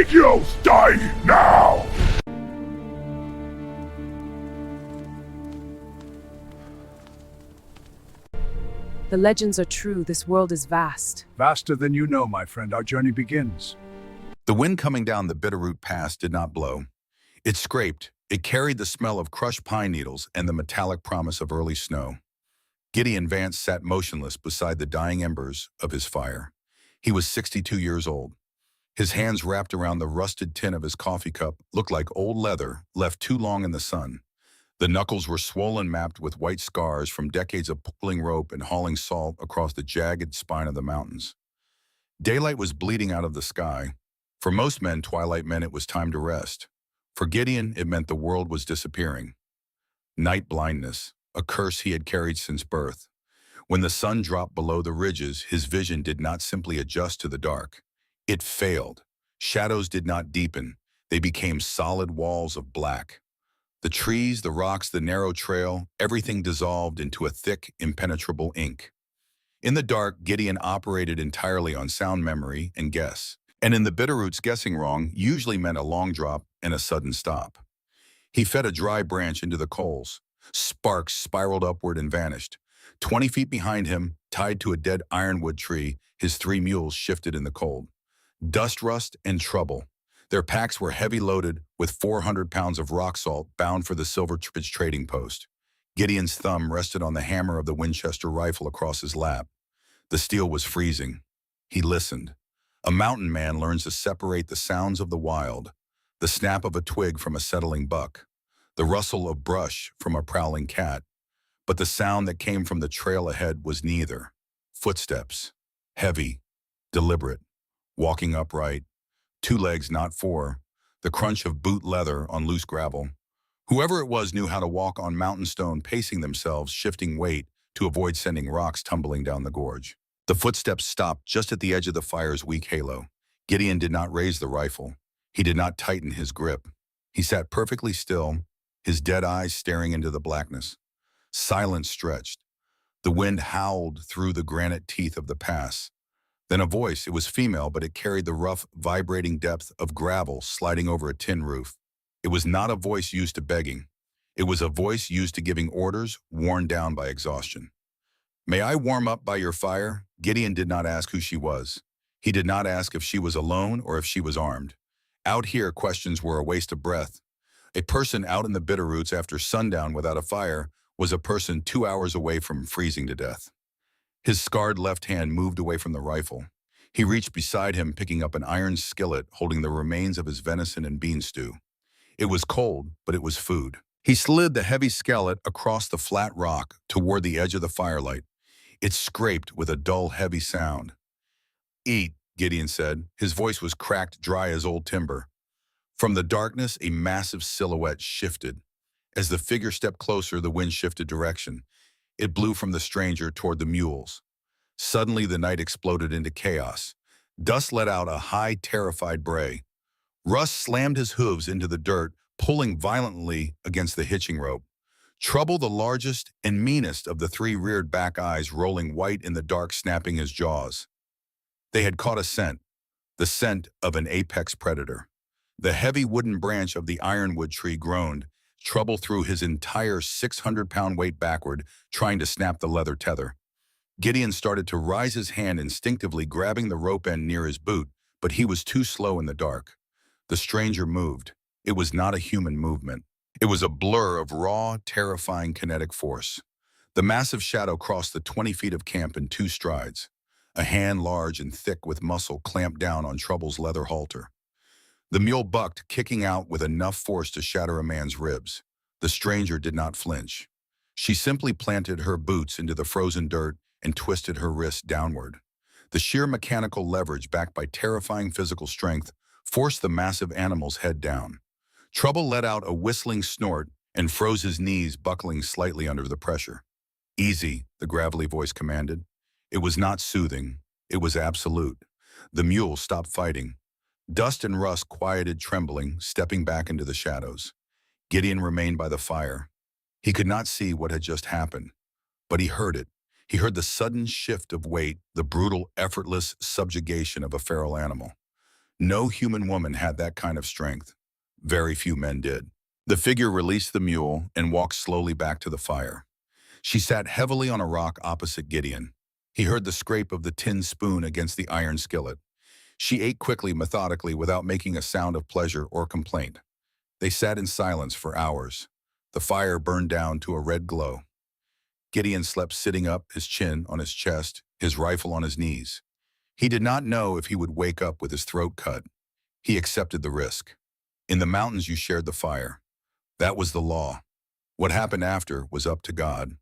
Angels, die now! The legends are true. This world is vast. Vaster than you know, my friend. Our journey begins. The wind coming down the Bitterroot Pass did not blow. It scraped. It carried the smell of crushed pine needles and the metallic promise of early snow. Gideon Vance sat motionless beside the dying embers of his fire. He was 62 years old. His hands wrapped around the rusted tin of his coffee cup looked like old leather left too long in the sun. The knuckles were swollen, mapped with white scars from decades of pulling rope and hauling salt across the jagged spine of the mountains. Daylight was bleeding out of the sky. For most men, twilight meant it was time to rest. For Gideon, it meant the world was disappearing. Night blindness, a curse he had carried since birth. When the sun dropped below the ridges, his vision did not simply adjust to the dark. It failed. Shadows did not deepen. They became solid walls of black. The trees, the rocks, the narrow trail, everything dissolved into a thick, impenetrable ink. In the dark, Gideon operated entirely on sound memory and guess. And in the Bitterroots, guessing wrong usually meant a long drop and a sudden stop. He fed a dry branch into the coals. Sparks spiraled upward and vanished. 20 feet behind him, tied to a dead ironwood tree, his 3 mules shifted in the cold. Dust rust and trouble. Their packs were heavy loaded with 400 pounds of rock salt bound for the Silverbridge trading post. Gideon's thumb rested on the hammer of the Winchester rifle across his lap. The steel was freezing. He listened. A mountain man learns to separate the sounds of the wild, the snap of a twig from a settling buck, the rustle of brush from a prowling cat. But the sound that came from the trail ahead was neither. Footsteps, heavy, deliberate, walking upright, 2 legs, not 4, the crunch of boot leather on loose gravel. Whoever it was knew how to walk on mountain stone, pacing themselves, shifting weight to avoid sending rocks tumbling down the gorge. The footsteps stopped just at the edge of the fire's weak halo. Gideon did not raise the rifle. He did not tighten his grip. He sat perfectly still, his dead eyes staring into the blackness. Silence stretched. The wind howled through the granite teeth of the pass. Then a voice. It was female, but it carried the rough, vibrating depth of gravel sliding over a tin roof. It was not a voice used to begging. It was a voice used to giving orders, worn down by exhaustion. "May I warm up by your fire?" Gideon did not ask who she was. He did not ask if she was alone or if she was armed. Out here, questions were a waste of breath. A person out in the Bitterroots after sundown without a fire was a person 2 hours away from freezing to death. His scarred left hand moved away from the rifle. He reached beside him, picking up an iron skillet holding the remains of his venison and bean stew. It was cold, but it was food. He slid the heavy skillet across the flat rock toward the edge of the firelight. It scraped with a dull, heavy sound. "Eat," Gideon said. His voice was cracked, dry as old timber. From the darkness, a massive silhouette shifted. As the figure stepped closer, the wind shifted direction. It blew from the stranger toward the mules. Suddenly, the night exploded into chaos. Dust let out a high, terrified bray. Russ slammed his hooves into the dirt, pulling violently against the hitching rope. Trouble, the largest and meanest of the 3, reared back, eyes rolling white in the dark, snapping his jaws. They had caught a scent, the scent of an apex predator. The heavy wooden branch of the ironwood tree groaned. Trouble threw his entire 600-pound weight backward, trying to snap the leather tether. Gideon started to rise his hand, instinctively grabbing the rope end near his boot, but he was too slow in the dark. The stranger moved. It was not a human movement. It was a blur of raw, terrifying kinetic force. The massive shadow crossed the 20 feet of camp in 2 strides. A hand large and thick with muscle clamped down on Trouble's leather halter. The mule bucked, kicking out with enough force to shatter a man's ribs. The stranger did not flinch. She simply planted her boots into the frozen dirt and twisted her wrists downward. The sheer mechanical leverage, backed by terrifying physical strength, forced the massive animal's head down. Trouble let out a whistling snort and froze his knees, buckling slightly under the pressure. "Easy," the gravelly voice commanded. It was not soothing. It was absolute. The mule stopped fighting. Dust and rust quieted, trembling, stepping back into the shadows. Gideon remained by the fire. He could not see what had just happened, but he heard it. He heard the sudden shift of weight, the brutal, effortless subjugation of a feral animal. No human woman had that kind of strength. Very few men did. The figure released the mule and walked slowly back to the fire. She sat heavily on a rock opposite Gideon. He heard the scrape of the tin spoon against the iron skillet. She ate quickly, methodically, without making a sound of pleasure or complaint. They sat in silence for hours. The fire burned down to a red glow. Gideon slept sitting up, his chin on his chest, his rifle on his knees. He did not know if he would wake up with his throat cut. He accepted the risk. In the mountains you shared the fire. That was the law. What happened after was up to God.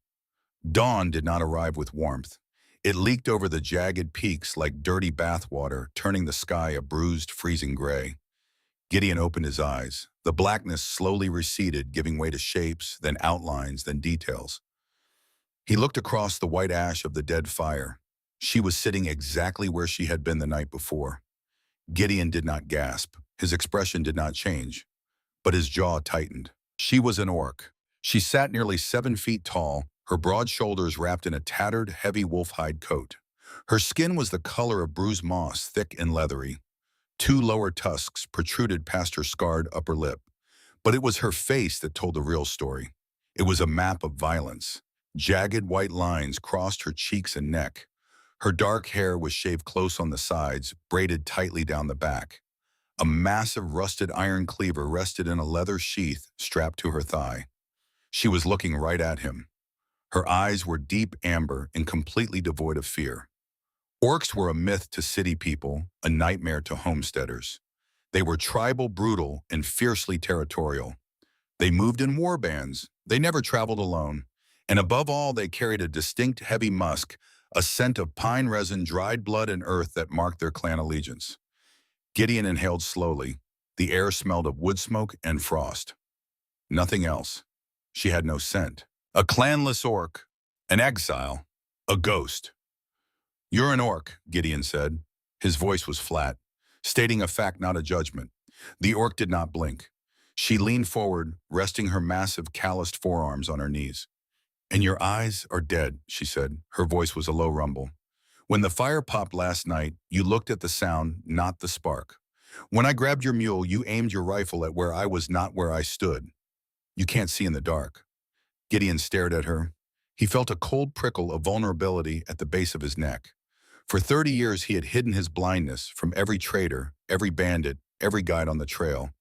Dawn did not arrive with warmth. It leaked over the jagged peaks like dirty bathwater, turning the sky a bruised, freezing gray. Gideon opened his eyes. The blackness slowly receded, giving way to shapes, then outlines, then details. He looked across the white ash of the dead fire. She was sitting exactly where she had been the night before. Gideon did not gasp. His expression did not change, but his jaw tightened. She was an orc. She sat nearly 7 feet tall, her broad shoulders wrapped in a tattered, heavy wolf-hide coat. Her skin was the color of bruised moss, thick and leathery. 2 lower tusks protruded past her scarred upper lip. But it was her face that told the real story. It was a map of violence. Jagged white lines crossed her cheeks and neck. Her dark hair was shaved close on the sides, braided tightly down the back. A massive rusted iron cleaver rested in a leather sheath strapped to her thigh. She was looking right at him. Her eyes were deep amber and completely devoid of fear. Orcs were a myth to city people, a nightmare to homesteaders. They were tribal, brutal, and fiercely territorial. They moved in war bands. They never traveled alone. And above all, they carried a distinct heavy musk, a scent of pine resin, dried blood, and earth that marked their clan allegiance. Gideon inhaled slowly. The air smelled of wood smoke and frost. Nothing else. She had no scent. A clanless orc, an exile, a ghost. "You're an orc," Gideon said. His voice was flat, stating a fact, not a judgment. The orc did not blink. She leaned forward, resting her massive, calloused forearms on her knees. "And your eyes are dead," she said. Her voice was a low rumble. "When the fire popped last night, you looked at the sound, not the spark. When I grabbed your mule, you aimed your rifle at where I was, not where I stood. You can't see in the dark." Gideon stared at her. He felt a cold prickle of vulnerability at the base of his neck. For 30 years, he had hidden his blindness from every trader, every bandit, every guide on the trail.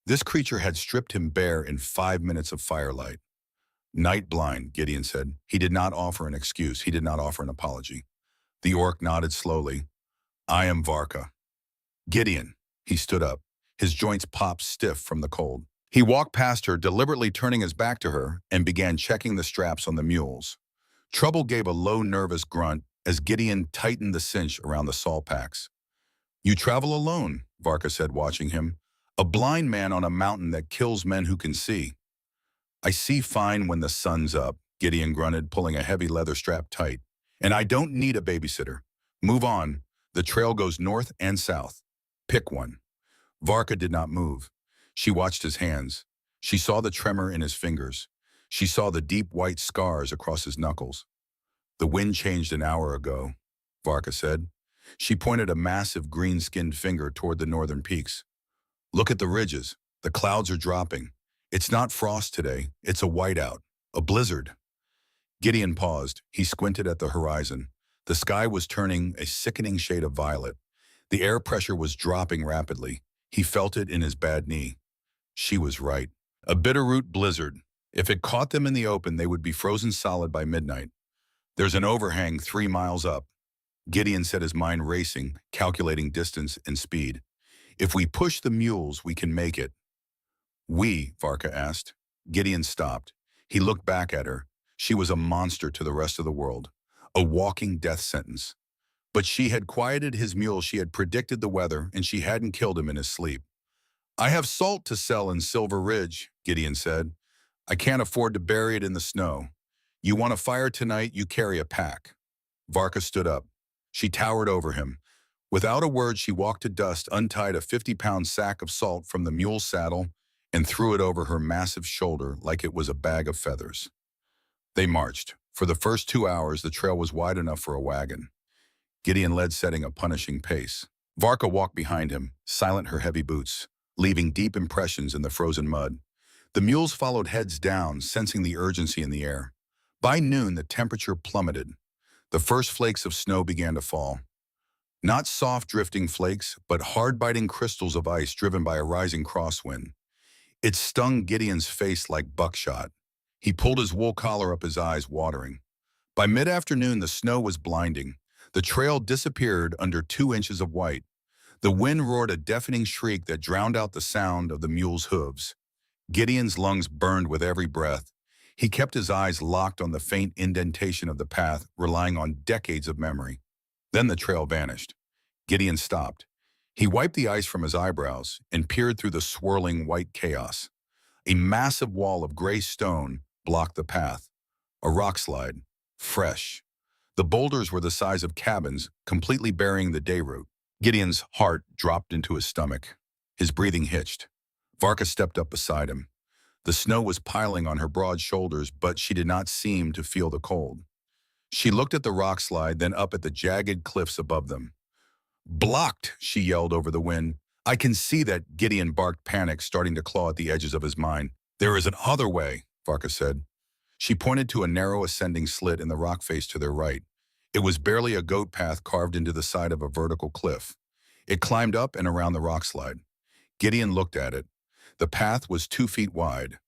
This creature had stripped him bare in 5 minutes of firelight. "Night blind," Gideon said. He did not offer an excuse. He did not offer an apology. The orc nodded slowly. "I am Varka." "Gideon." He stood up. His joints popped stiff from the cold. He walked past her, deliberately turning his back to her, and began checking the straps on the mules. Trouble gave a low, nervous grunt as Gideon tightened the cinch around the saw packs. "You travel alone," Varka said, watching him. "A blind man on a mountain that kills men who can see." "I see fine when the sun's up," Gideon grunted, pulling a heavy leather strap tight. "And I don't need a babysitter. Move on. The trail goes north and south. Pick one." Varka did not move. She watched his hands. She saw the tremor in his fingers. She saw the deep white scars across his knuckles. "The wind changed an hour ago," Varka said. She pointed a massive green-skinned finger toward the northern peaks. "Look at the ridges. The clouds are dropping. It's not frost today. It's a whiteout, a blizzard." Gideon paused. He squinted at the horizon. The sky was turning a sickening shade of violet. The air pressure was dropping rapidly. He felt it in his bad knee. She was right. A bitterroot blizzard. If it caught them in the open, they would be frozen solid by midnight. "There's an overhang 3 miles up." Gideon set his mind racing, calculating distance and speed. "If we push the mules, we can make it." "We?" Varka asked. Gideon stopped. He looked back at her. She was a monster to the rest of the world, a walking death sentence. But she had quieted his mule, she had predicted the weather, and she hadn't killed him in his sleep. "I have salt to sell in Silver Ridge," Gideon said. "I can't afford to bury it in the snow. You want a fire tonight, you carry a pack." Varka stood up. She towered over him. Without a word, she walked to dust, untied a 50-pound sack of salt from the mule's saddle, and threw it over her massive shoulder like it was a bag of feathers. They marched. For the first 2 hours, the trail was wide enough for a wagon. Gideon led, setting a punishing pace. Varka walked behind him, silent her heavy boots, leaving deep impressions in the frozen mud. The mules followed heads down, sensing the urgency in the air. By noon, the temperature plummeted. The first flakes of snow began to fall. Not soft drifting flakes, but hard-biting crystals of ice driven by a rising crosswind. It stung Gideon's face like buckshot. He pulled his wool collar up, his eyes watering. By mid-afternoon, the snow was blinding. The trail disappeared under 2 inches of white. The wind roared a deafening shriek that drowned out the sound of the mule's hooves. Gideon's lungs burned with every breath. He kept his eyes locked on the faint indentation of the path, relying on decades of memory. Then the trail vanished. Gideon stopped. He wiped the ice from his eyebrows and peered through the swirling white chaos. A massive wall of gray stone blocked the path. A rock slide, fresh. The boulders were the size of cabins, completely burying the day route. Gideon's heart dropped into his stomach. His breathing hitched. Varka stepped up beside him. The snow was piling on her broad shoulders, but she did not seem to feel the cold. She looked at the rock slide, then up at the jagged cliffs above them. "Blocked," she yelled over the wind. "I can see that," Gideon barked, panic starting to claw at the edges of his mind. "There is an other way," Varka said. She pointed to a narrow ascending slit in the rock face to their right. It was barely a goat path carved into the side of a vertical cliff. It climbed up and around the rock slide. Gideon looked at it. The path was 2 feet wide.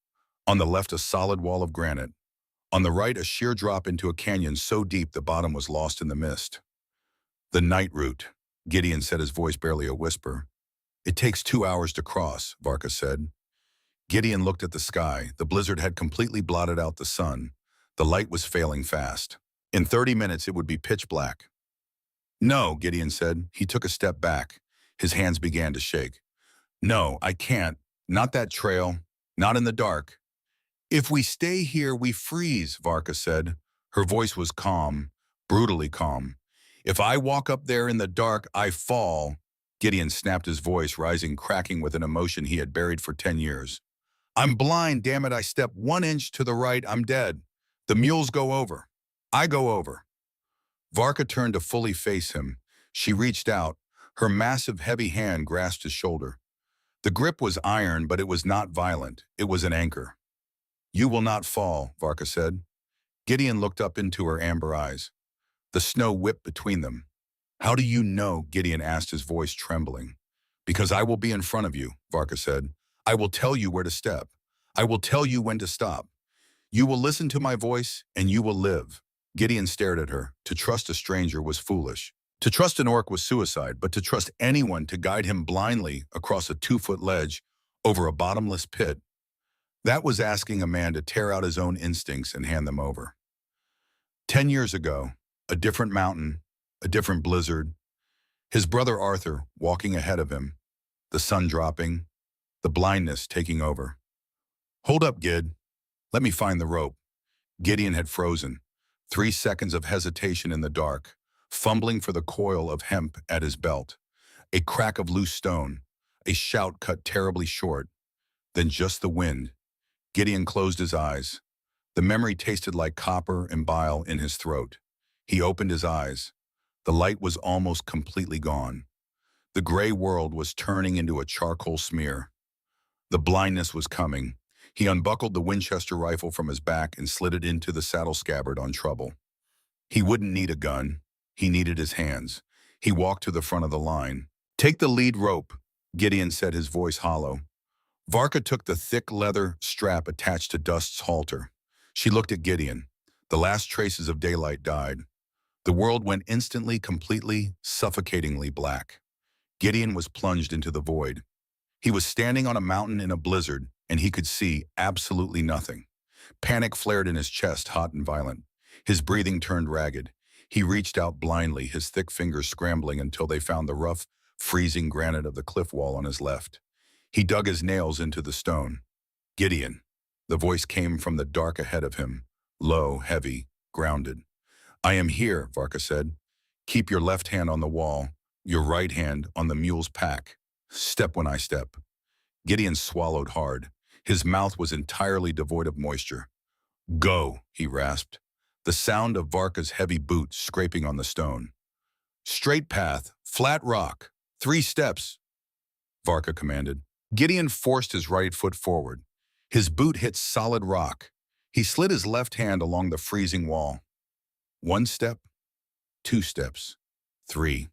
On the left, a solid wall of granite. On the right, a sheer drop into a canyon so deep the bottom was lost in the mist. "The night route," Gideon said, his voice barely a whisper. "It takes 2 hours to cross," Varka said. Gideon looked at the sky. The blizzard had completely blotted out the sun. The light was failing fast. In 30 minutes, it would be pitch black. "No," Gideon said. He took a step back. His hands began to shake. "No, I can't. Not that trail. Not in the dark." "If we stay here, we freeze," Varka said. Her voice was calm, brutally calm. "If I walk up there in the dark, I fall." Gideon snapped, his voice rising, cracking with an emotion he had buried for 10 years. "I'm blind, damn it. I step 1 inch to the right, I'm dead. The mules go over. I go over." Varka turned to fully face him. She reached out. Her massive, heavy hand grasped his shoulder. The grip was iron, but it was not violent. It was an anchor. "You will not fall," Varka said. Gideon looked up into her amber eyes. The snow whipped between them. "How do you know?" Gideon asked, his voice trembling. "Because I will be in front of you," Varka said. "I will tell you where to step. I will tell you when to stop. You will listen to my voice, and you will live." Gideon stared at her. To trust a stranger was foolish. To trust an orc was suicide, but to trust anyone to guide him blindly across a 2-foot ledge over a bottomless pit, that was asking a man to tear out his own instincts and hand them over. 10 years ago, a different mountain, a different blizzard, his brother Arthur walking ahead of him, the sun dropping, the blindness taking over. "Hold up, Gid. Let me find the rope." Gideon had frozen. 3 seconds of hesitation in the dark, fumbling for the coil of hemp at his belt. A crack of loose stone, a shout cut terribly short. Then just the wind. Gideon closed his eyes. The memory tasted like copper and bile in his throat. He opened his eyes. The light was almost completely gone. The gray world was turning into a charcoal smear. The blindness was coming. He unbuckled the Winchester rifle from his back and slid it into the saddle scabbard on trouble. He wouldn't need a gun. He needed his hands. He walked to the front of the line. "Take the lead rope," Gideon said, his voice hollow. Varka took the thick leather strap attached to Dust's halter. She looked at Gideon. The last traces of daylight died. The world went instantly, completely, suffocatingly black. Gideon was plunged into the void. He was standing on a mountain in a blizzard, and he could see absolutely nothing. Panic flared in his chest, hot and violent. His breathing turned ragged. He reached out blindly, his thick fingers scrambling until they found the rough, freezing granite of the cliff wall on his left. He dug his nails into the stone. "Gideon." The voice came from the dark ahead of him, low, heavy, grounded. "I am here," Varka said. "Keep your left hand on the wall, your right hand on the mule's pack. Step when I step." Gideon swallowed hard. His mouth was entirely devoid of moisture. "Go," he rasped. The sound of Varka's heavy boots scraping on the stone. "Straight path, flat rock, 3 steps, Varka commanded. Gideon forced his right foot forward. His boot hit solid rock. He slid his left hand along the freezing wall. 1 step, 2 steps, 3.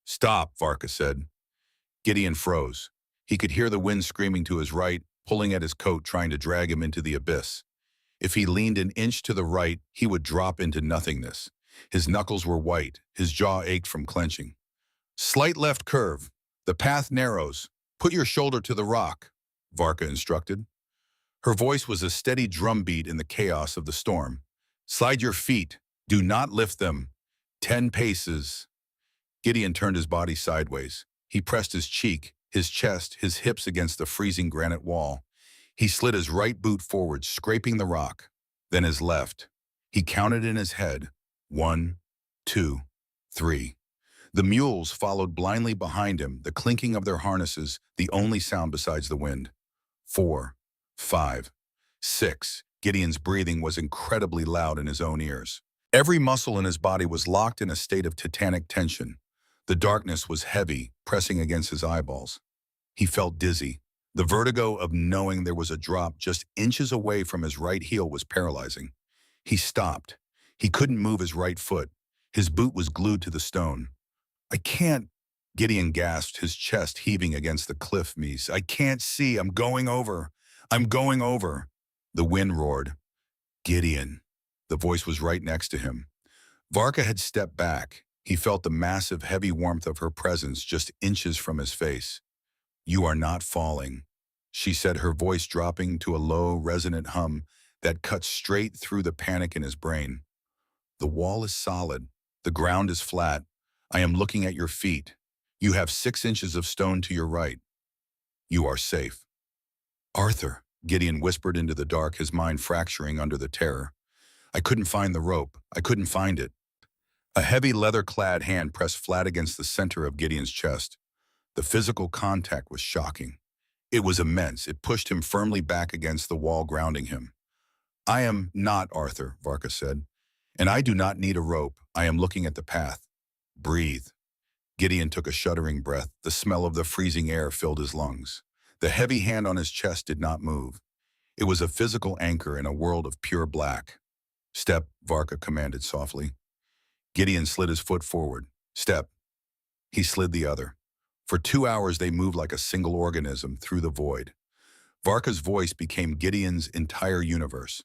Stop, Varka said. Gideon froze. He could hear the wind screaming to his right, pulling at his coat, trying to drag him into the abyss. If he leaned an inch to the right, he would drop into nothingness. His knuckles were white. His jaw ached from clenching. Slight left curve. The path narrows. Put your shoulder to the rock, Varka instructed. Her voice was a steady drumbeat in the chaos of the storm. Slide your feet. Do not lift them. 10 paces. Gideon turned his body sideways. He pressed his cheek, his chest, his hips against the freezing granite wall. He slid his right boot forward, scraping the rock, then his left. He counted in his head. 1, 2, 3. The mules followed blindly behind him, the clinking of their harnesses, the only sound besides the wind. 4, 5, 6. Gideon's breathing was incredibly loud in his own ears. Every muscle in his body was locked in a state of titanic tension. The darkness was heavy, pressing against his eyeballs. He felt dizzy. The vertigo of knowing there was a drop just inches away from his right heel was paralyzing. He stopped. He couldn't move his right foot. His boot was glued to the stone. I can't, Gideon gasped, his chest heaving against the cliff knees. I can't see. I'm going over. I'm going over. The wind roared. Gideon. The voice was right next to him. Varka had stepped back. He felt the massive, heavy warmth of her presence just inches from his face. You are not falling, she said, her voice dropping to a low, resonant hum that cut straight through the panic in his brain. The wall is solid. The ground is flat. I am looking at your feet. You have 6 inches of stone to your right. You are safe. Arthur, Gideon whispered into the dark, his mind fracturing under the terror. I couldn't find the rope. I couldn't find it. A heavy leather-clad hand pressed flat against the center of Gideon's chest. The physical contact was shocking. It was immense. It pushed him firmly back against the wall, grounding him. I am not Arthur, Varka said, and I do not need a rope. I am looking at the path. Breathe. Gideon took a shuddering breath. The smell of the freezing air filled his lungs. The heavy hand on his chest did not move. It was a physical anchor in a world of pure black. Step, Varka commanded softly. Gideon slid his foot forward. Step. He slid the other. For 2 hours they moved like a single organism through the void. Varka's voice became Gideon's entire universe.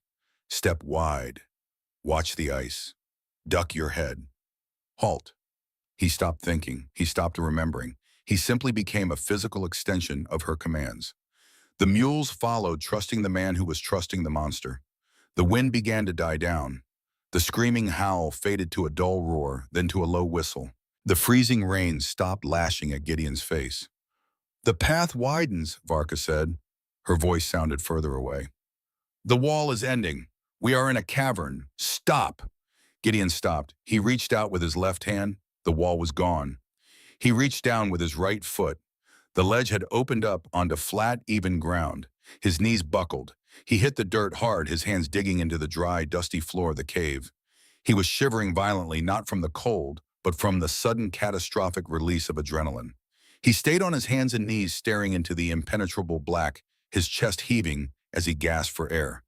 Step wide. Watch the ice. Duck your head. Halt. He stopped thinking. He stopped remembering. He simply became a physical extension of her commands. The mules followed, trusting the man who was trusting the monster. The wind began to die down. The screaming howl faded to a dull roar, then to a low whistle. The freezing rain stopped lashing at Gideon's face. The path widens, Varka said. Her voice sounded further away. The wall is ending. We are in a cavern. Stop. Gideon stopped. He reached out with his left hand. The wall was gone. He reached down with his right foot. The ledge had opened up onto flat, even ground. His knees buckled. He hit the dirt hard, his hands digging into the dry, dusty floor of the cave. He was shivering violently, not from the cold, but from the sudden catastrophic release of adrenaline. He stayed on his hands and knees, staring into the impenetrable black, his chest heaving as he gasped for air.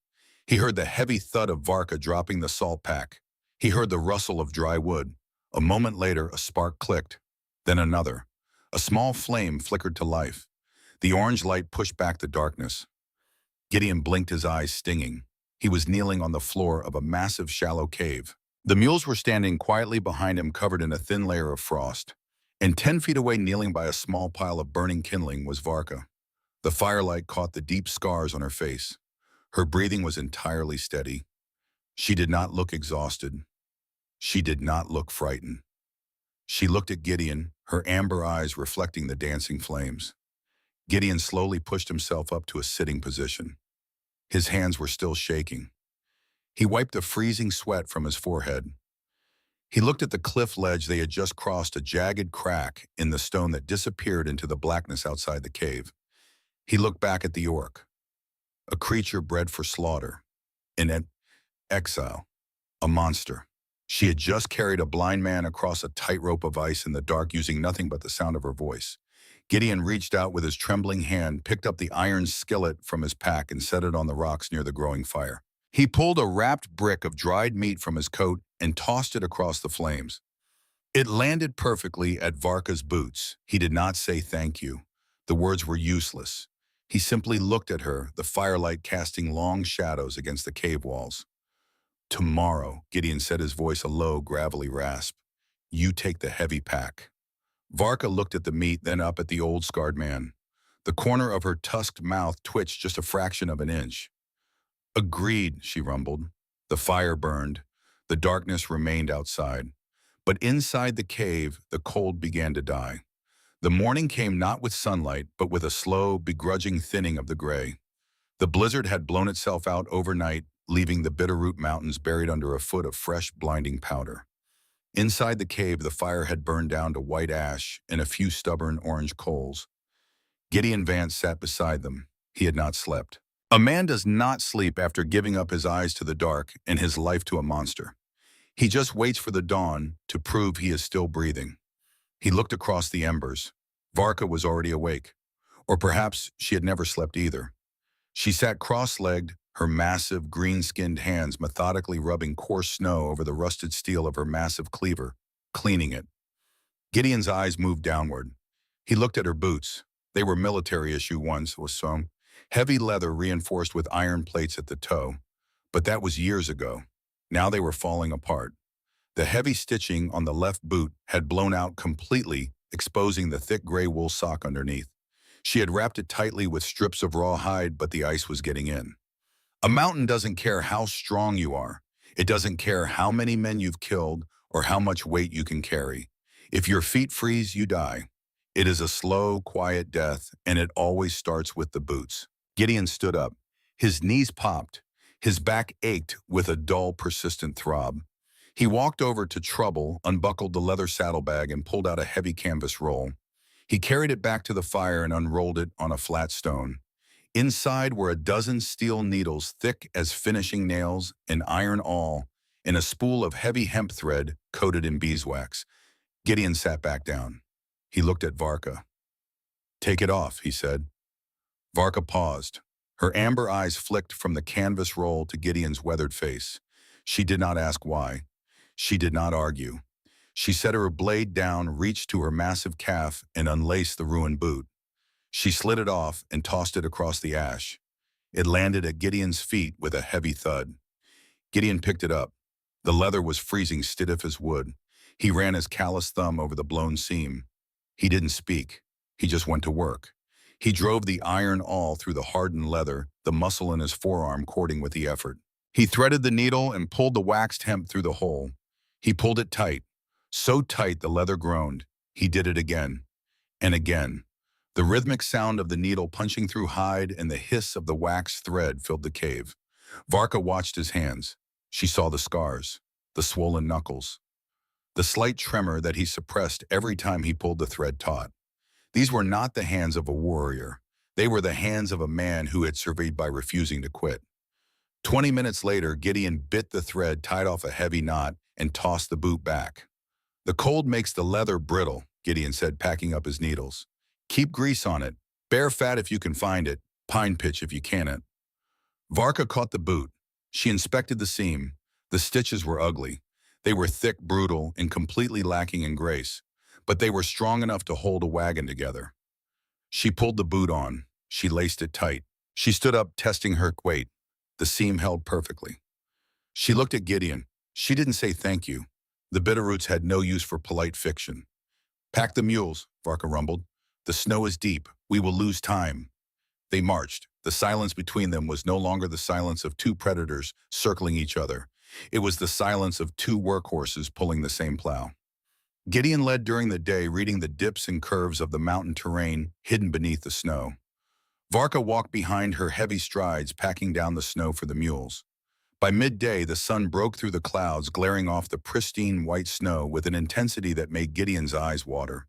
He heard the heavy thud of Varka dropping the salt pack. He heard the rustle of dry wood. A moment later, a spark clicked. Then another. A small flame flickered to life. The orange light pushed back the darkness. Gideon blinked, his eyes stinging. He was kneeling on the floor of a massive, shallow cave. The mules were standing quietly behind him, covered in a thin layer of frost. And 10 feet away, kneeling by a small pile of burning kindling, was Varka. The firelight caught the deep scars on her face. Her breathing was entirely steady. She did not look exhausted. She did not look frightened. She looked at Gideon, her amber eyes reflecting the dancing flames. Gideon slowly pushed himself up to a sitting position. His hands were still shaking. He wiped the freezing sweat from his forehead. He looked at the cliff ledge they had just crossed, a jagged crack in the stone that disappeared into the blackness outside the cave. He looked back at the orc, a creature bred for slaughter, in exile, a monster. She had just carried a blind man across a tightrope of ice in the dark using nothing but the sound of her voice. Gideon reached out with his trembling hand, picked up the iron skillet from his pack and set it on the rocks near the growing fire. He pulled a wrapped brick of dried meat from his coat and tossed it across the flames. It landed perfectly at Varka's boots. He did not say thank you. The words were useless. He simply looked at her, the firelight casting long shadows against the cave walls. Tomorrow, Gideon said, his voice a low, gravelly rasp. You take the heavy pack. Varka looked at the meat, then up at the old scarred man. The corner of her tusked mouth twitched just a fraction of an inch. Agreed, she rumbled. The fire burned. The darkness remained outside. But inside the cave, the cold began to die. The morning came not with sunlight, but with a slow, begrudging thinning of the gray. The blizzard had blown itself out overnight, leaving the Bitterroot Mountains buried under a foot of fresh, blinding powder. Inside the cave, the fire had burned down to white ash and a few stubborn orange coals. Gideon Vance sat beside them. He had not slept. A man does not sleep after giving up his eyes to the dark and his life to a monster. He just waits for the dawn to prove he is still breathing. He looked across the embers. Varka was already awake. Or perhaps she had never slept either. She sat cross-legged, her massive, green-skinned hands methodically rubbing coarse snow over the rusted steel of her massive cleaver, cleaning it. Gideon's eyes moved downward. He looked at her boots. They were military-issue ones, was so. Heavy leather reinforced with iron plates at the toe. But that was years ago. Now they were falling apart. The heavy stitching on the left boot had blown out completely, exposing the thick gray wool sock underneath. She had wrapped it tightly with strips of raw hide, but the ice was getting in. A mountain doesn't care how strong you are. It doesn't care how many men you've killed or how much weight you can carry. If your feet freeze, you die. It is a slow, quiet death, and it always starts with the boots. Gideon stood up. His knees popped. His back ached with a dull, persistent throb. He walked over to Trouble, unbuckled the leather saddlebag, and pulled out a heavy canvas roll. He carried it back to the fire and unrolled it on a flat stone. Inside were a dozen steel needles thick as finishing nails, an iron awl, and a spool of heavy hemp thread coated in beeswax. Gideon sat back down. He looked at Varka. "Take it off," he said. Varka paused. Her amber eyes flicked from the canvas roll to Gideon's weathered face. She did not ask why. She did not argue. She set her blade down, reached to her massive calf, and unlaced the ruined boot. She slid it off and tossed it across the ash. It landed at Gideon's feet with a heavy thud. Gideon picked it up. The leather was freezing stiff as wood. He ran his calloused thumb over the blown seam. He didn't speak. He just went to work. He drove the iron awl through the hardened leather, the muscle in his forearm cording with the effort. He threaded the needle and pulled the waxed hemp through the hole. He pulled it tight. So tight the leather groaned. He did it again. And again. The rhythmic sound of the needle punching through hide and the hiss of the waxed thread filled the cave. Varka watched his hands. She saw the scars, the swollen knuckles, the slight tremor that he suppressed every time he pulled the thread taut. These were not the hands of a warrior. They were the hands of a man who had survived by refusing to quit. 20 minutes later, Gideon bit the thread, tied off a heavy knot, and tossed the boot back. "The cold makes the leather brittle," Gideon said, packing up his needles. "Keep grease on it. Bear fat if you can find it. Pine pitch if you can't." Varka caught the boot. She inspected the seam. The stitches were ugly. They were thick, brutal, and completely lacking in grace, but they were strong enough to hold a wagon together. She pulled the boot on. She laced it tight. She stood up, testing her weight. The seam held perfectly. She looked at Gideon. She didn't say thank you. The Bitterroots had no use for polite fiction. "Pack the mules," Varka rumbled. "The snow is deep. We will lose time." They marched. The silence between them was no longer the silence of two predators circling each other. It was the silence of two workhorses pulling the same plow. Gideon led during the day, reading the dips and curves of the mountain terrain hidden beneath the snow. Varka walked behind her heavy strides, packing down the snow for the mules. By midday, the sun broke through the clouds, glaring off the pristine white snow with an intensity that made Gideon's eyes water.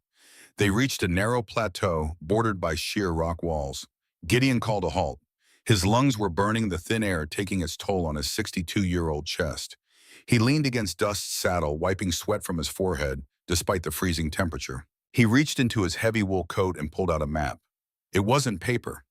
They reached a narrow plateau bordered by sheer rock walls. Gideon called a halt. His lungs were burning, the thin air taking its toll on his 62-year-old chest. He leaned against Dust's saddle, wiping sweat from his forehead, despite the freezing temperature. He reached into his heavy wool coat and pulled out a map. It wasn't paper.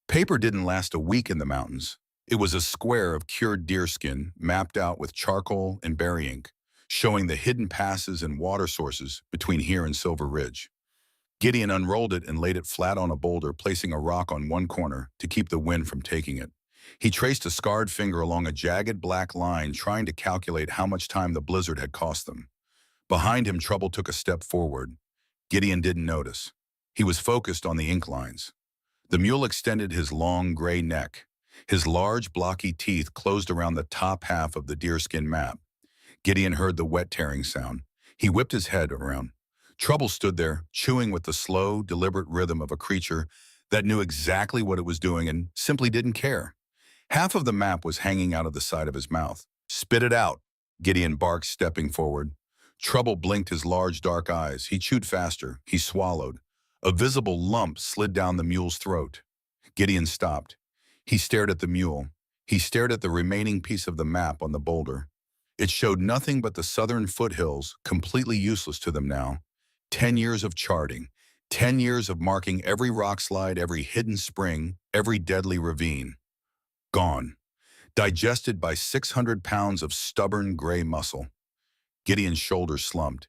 Paper didn't last a week in the mountains. It was a square of cured deerskin, mapped out with charcoal and berry ink, showing the hidden passes and water sources between here and Silver Ridge. Gideon unrolled it and laid it flat on a boulder, placing a rock on one corner to keep the wind from taking it. He traced a scarred finger along a jagged black line, trying to calculate how much time the blizzard had cost them. Behind him, Trouble took a step forward. Gideon didn't notice. He was focused on the ink lines. The mule extended his long gray neck. His large, blocky teeth closed around the top half of the deerskin map. Gideon heard the wet tearing sound. He whipped his head around. Trouble stood there, chewing with the slow, deliberate rhythm of a creature that knew exactly what it was doing and simply didn't care. Half of the map was hanging out of the side of his mouth. "Spit it out," Gideon barked, stepping forward. Trouble blinked his large, dark eyes. He chewed faster. He swallowed. A visible lump slid down the mule's throat. Gideon stopped. He stared at the mule. He stared at the remaining piece of the map on the boulder. It showed nothing but the southern foothills, completely useless to them now. 10 years of charting. 10 years of marking every rock slide, every hidden spring, every deadly ravine. Gone. Digested by 600 pounds of stubborn gray muscle. Gideon's shoulders slumped.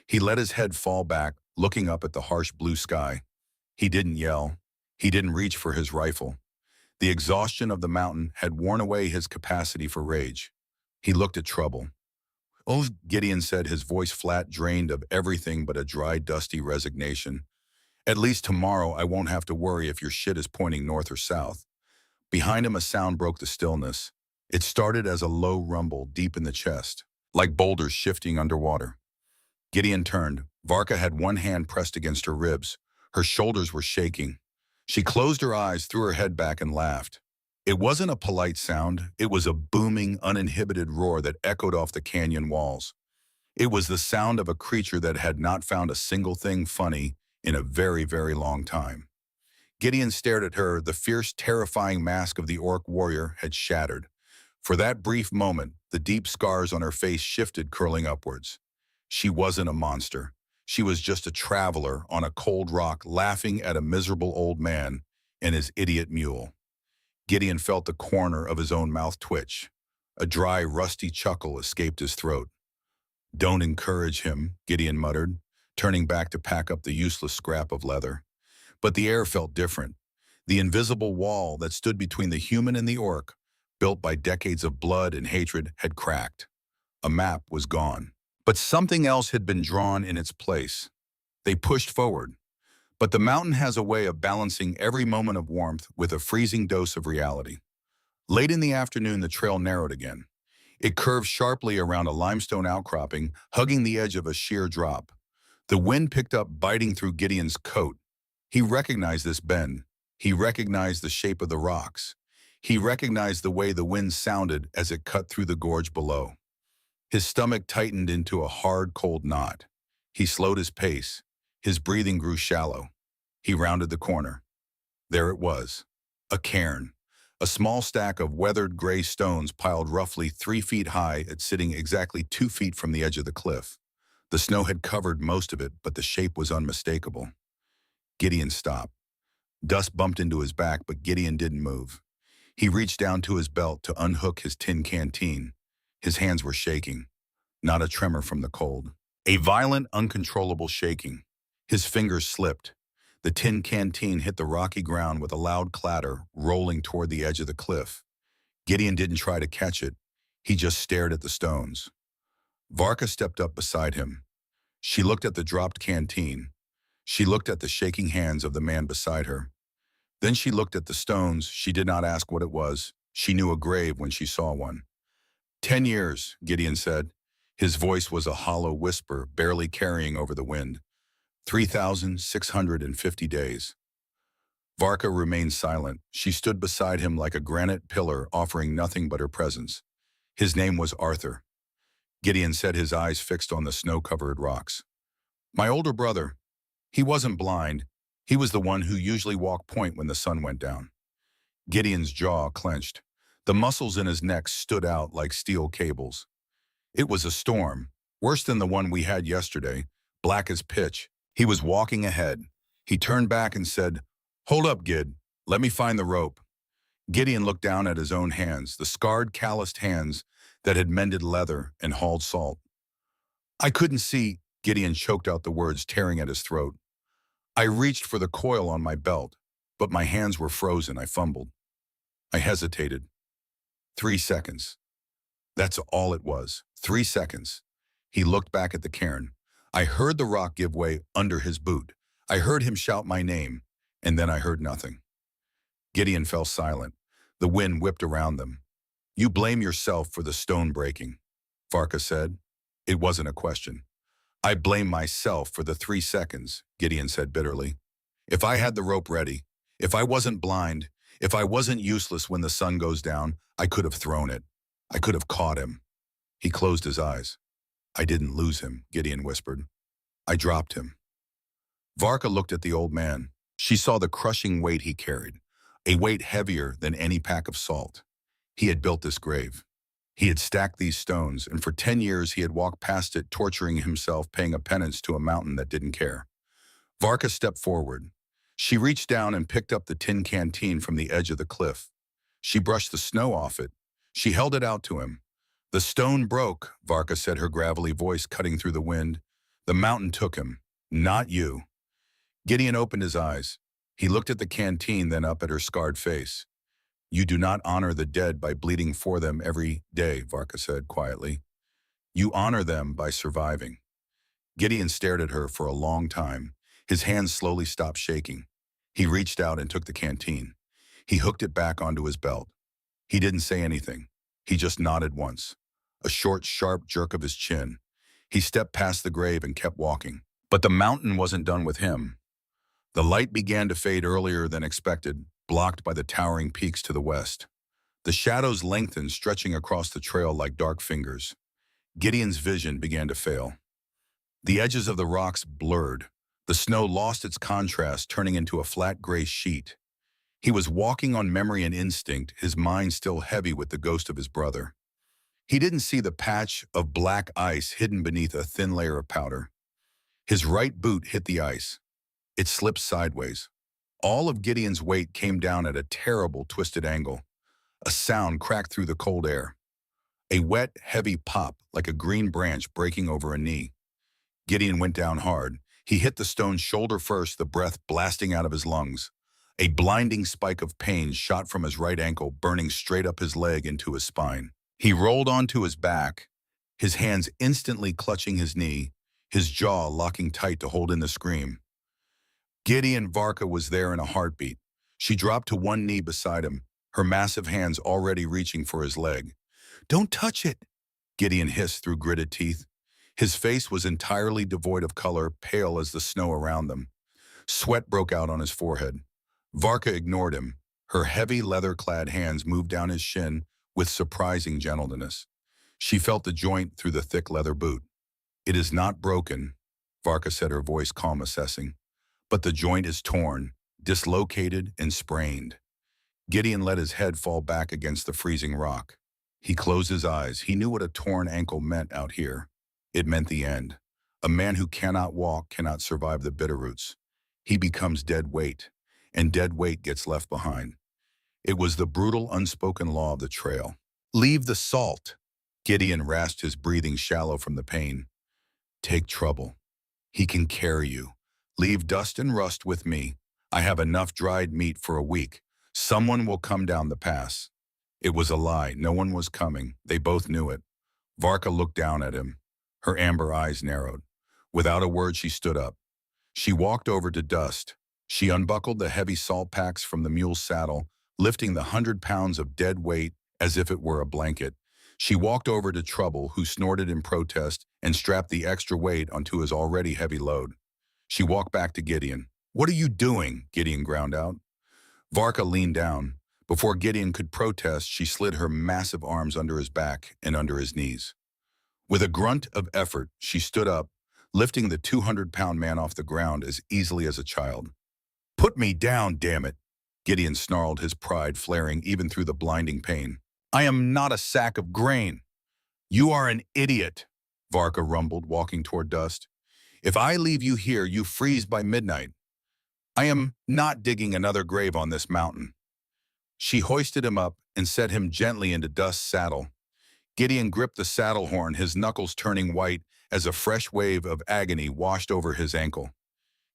He let his head fall back, looking up at the harsh blue sky. He didn't yell. He didn't reach for his rifle. The exhaustion of the mountain had worn away his capacity for rage. He looked at Trouble. "Oh," Gideon said, his voice flat, drained of everything but a dry, dusty resignation. "At least tomorrow I won't have to worry if your shit is pointing north or south." Behind him, a sound broke the stillness. It started as a low rumble deep in the chest, like boulders shifting underwater. Gideon turned. Varka had one hand pressed against her ribs. Her shoulders were shaking. She closed her eyes, threw her head back, and laughed. It wasn't a polite sound. It was a booming, uninhibited roar that echoed off the canyon walls. It was the sound of a creature that had not found a single thing funny in a very, very long time. Gideon stared at her. The fierce, terrifying mask of the orc warrior had shattered. For that brief moment, the deep scars on her face shifted, curling upwards. She wasn't a monster. She was just a traveler on a cold rock, laughing at a miserable old man and his idiot mule. Gideon felt the corner of his own mouth twitch. A dry, rusty chuckle escaped his throat. "Don't encourage him," Gideon muttered, turning back to pack up the useless scrap of leather. But the air felt different. The invisible wall that stood between the human and the orc, built by decades of blood and hatred, had cracked. A map was gone. But something else had been drawn in its place. They pushed forward. But the mountain has a way of balancing every moment of warmth with a freezing dose of reality. Late in the afternoon, the trail narrowed again. It curved sharply around a limestone outcropping, hugging the edge of a sheer drop. The wind picked up, biting through Gideon's coat. He recognized this bend. He recognized the shape of the rocks. He recognized the way the wind sounded as it cut through the gorge below. His stomach tightened into a hard, cold knot. He slowed his pace. His breathing grew shallow. He rounded the corner. There it was, a cairn, a small stack of weathered gray stones piled roughly 3 feet high and sitting exactly 2 feet from the edge of the cliff. The snow had covered most of it, but the shape was unmistakable. Gideon stopped. Dust bumped into his back, but Gideon didn't move. He reached down to his belt to unhook his tin canteen. His hands were shaking, not a tremor from the cold. A violent, uncontrollable shaking. His fingers slipped. The tin canteen hit the rocky ground with a loud clatter, rolling toward the edge of the cliff. Gideon didn't try to catch it. He just stared at the stones. Varka stepped up beside him. She looked at the dropped canteen. She looked at the shaking hands of the man beside her. Then she looked at the stones. She did not ask what it was. She knew a grave when she saw one. 10 years, Gideon said. His voice was a hollow whisper, barely carrying over the wind. 3,650 days. Varka remained silent. She stood beside him like a granite pillar, offering nothing but her presence. His name was Arthur. Gideon said, his eyes fixed on the snow-covered rocks. "My older brother. He wasn't blind. He was the one who usually walked point when the sun went down." Gideon's jaw clenched. The muscles in his neck stood out like steel cables. It was a storm, worse than the one we had yesterday, black as pitch. He was walking ahead. He turned back and said, "Hold up, Gid. Let me find the rope." Gideon looked down at his own hands, the scarred, calloused hands that had mended leather and hauled salt. "I couldn't see," Gideon choked out the words tearing at his throat. "I reached for the coil on my belt, but my hands were frozen." I fumbled. I hesitated. 3 seconds. That's all it was. 3 seconds. He looked back at the cairn. I heard the rock give way under his boot. I heard him shout my name, and then I heard nothing. Gideon fell silent. The wind whipped around them. "You blame yourself for the stone breaking," Varka said. It wasn't a question. "I blame myself for the 3 seconds," Gideon said bitterly. "If I had the rope ready, if I wasn't blind, if I wasn't useless when the sun goes down, I could have thrown it. I could have caught him." He closed his eyes. "I didn't lose him," Gideon whispered. "I dropped him." Varka looked at the old man. She saw the crushing weight he carried, a weight heavier than any pack of salt. He had built this grave. He had stacked these stones, and for 10 years he had walked past it, torturing himself, paying a penance to a mountain that didn't care. Varka stepped forward. She reached down and picked up the tin canteen from the edge of the cliff. She brushed the snow off it. She held it out to him. "The stone broke," Varka said, her gravelly voice cutting through the wind. "The mountain took him, not you." Gideon opened his eyes. He looked at the canteen, then up at her scarred face. "You do not honor the dead by bleeding for them every day," Varka said quietly. "You honor them by surviving." Gideon stared at her for a long time. His hands slowly stopped shaking. He reached out and took the canteen. He hooked it back onto his belt. He didn't say anything. He just nodded once. A short, sharp jerk of his chin. He stepped past the grave and kept walking. But the mountain wasn't done with him. The light began to fade earlier than expected, blocked by the towering peaks to the west. The shadows lengthened, stretching across the trail like dark fingers. Gideon's vision began to fail. The edges of the rocks blurred. The snow lost its contrast, turning into a flat gray sheet. He was walking on memory and instinct, his mind still heavy with the ghost of his brother. He didn't see the patch of black ice hidden beneath a thin layer of powder. His right boot hit the ice. It slipped sideways. All of Gideon's weight came down at a terrible, twisted angle. A sound cracked through the cold air. A wet, heavy pop, like a green branch breaking over a knee. Gideon went down hard. He hit the stone shoulder first, the breath blasting out of his lungs. A blinding spike of pain shot from his right ankle, burning straight up his leg into his spine. He rolled onto his back, his hands instantly clutching his knee, his jaw locking tight to hold in the scream. Gideon Varka was there in a heartbeat. She dropped to one knee beside him, her massive hands already reaching for his leg. "Don't touch it," Gideon hissed through gritted teeth. His face was entirely devoid of color, pale as the snow around them. Sweat broke out on his forehead. Varka ignored him. Her heavy, leather-clad hands moved down his shin with surprising gentleness. She felt the joint through the thick leather boot. "It is not broken," Varka said, her voice calm, assessing. "But the joint is torn, dislocated, and sprained." Gideon let his head fall back against the freezing rock. He closed his eyes. He knew what a torn ankle meant out here. It meant the end. A man who cannot walk cannot survive the Bitterroots. He becomes dead weight, and dead weight gets left behind. It was the brutal, unspoken law of the trail. "Leave the salt." Gideon rasped, his breathing shallow from the pain. "Take trouble. He can carry you. Leave dust and rust with me. I have enough dried meat for a week. Someone will come down the pass." It was a lie. No one was coming. They both knew it. Varka looked down at him. Her amber eyes narrowed. Without a word, she stood up. She walked over to Dust. She unbuckled the heavy salt packs from the mule's saddle, lifting the 100 pounds of dead weight as if it were a blanket. She walked over to Trouble, who snorted in protest, and strapped the extra weight onto his already heavy load. She walked back to Gideon. "What are you doing?" Gideon ground out. Varka leaned down. Before Gideon could protest, she slid her massive arms under his back and under his knees. With a grunt of effort, she stood up, lifting the 200-pound man off the ground as easily as a child. "Put me down, damn it!" Gideon snarled, his pride flaring even through the blinding pain. "I am not a sack of grain." You are an idiot, Varka rumbled, walking toward Dust. If I leave you here, you freeze by midnight. I am not digging another grave on this mountain. She hoisted him up and set him gently into Dust's saddle. Gideon gripped the saddle horn, his knuckles turning white as a fresh wave of agony washed over his ankle.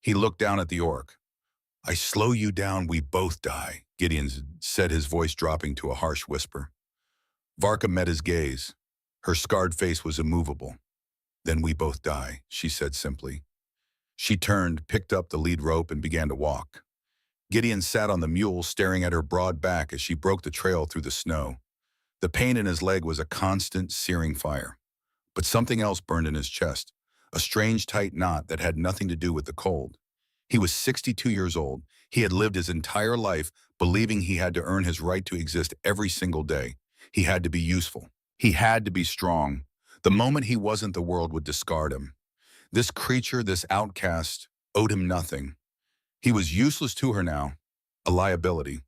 He looked down at the orc. I slow you down, we both die, Gideon said, his voice dropping to a harsh whisper. Varka met his gaze. Her scarred face was immovable. Then we both die, she said simply. She turned, picked up the lead rope, and began to walk. Gideon sat on the mule, staring at her broad back as she broke the trail through the snow. The pain in his leg was a constant, searing fire. But something else burned in his chest, a strange tight knot that had nothing to do with the cold. He was 62 years old. He had lived his entire life believing he had to earn his right to exist every single day. He had to be useful. He had to be strong. The moment he wasn't, the world would discard him. This creature, this outcast, owed him nothing. He was useless to her now, a liability.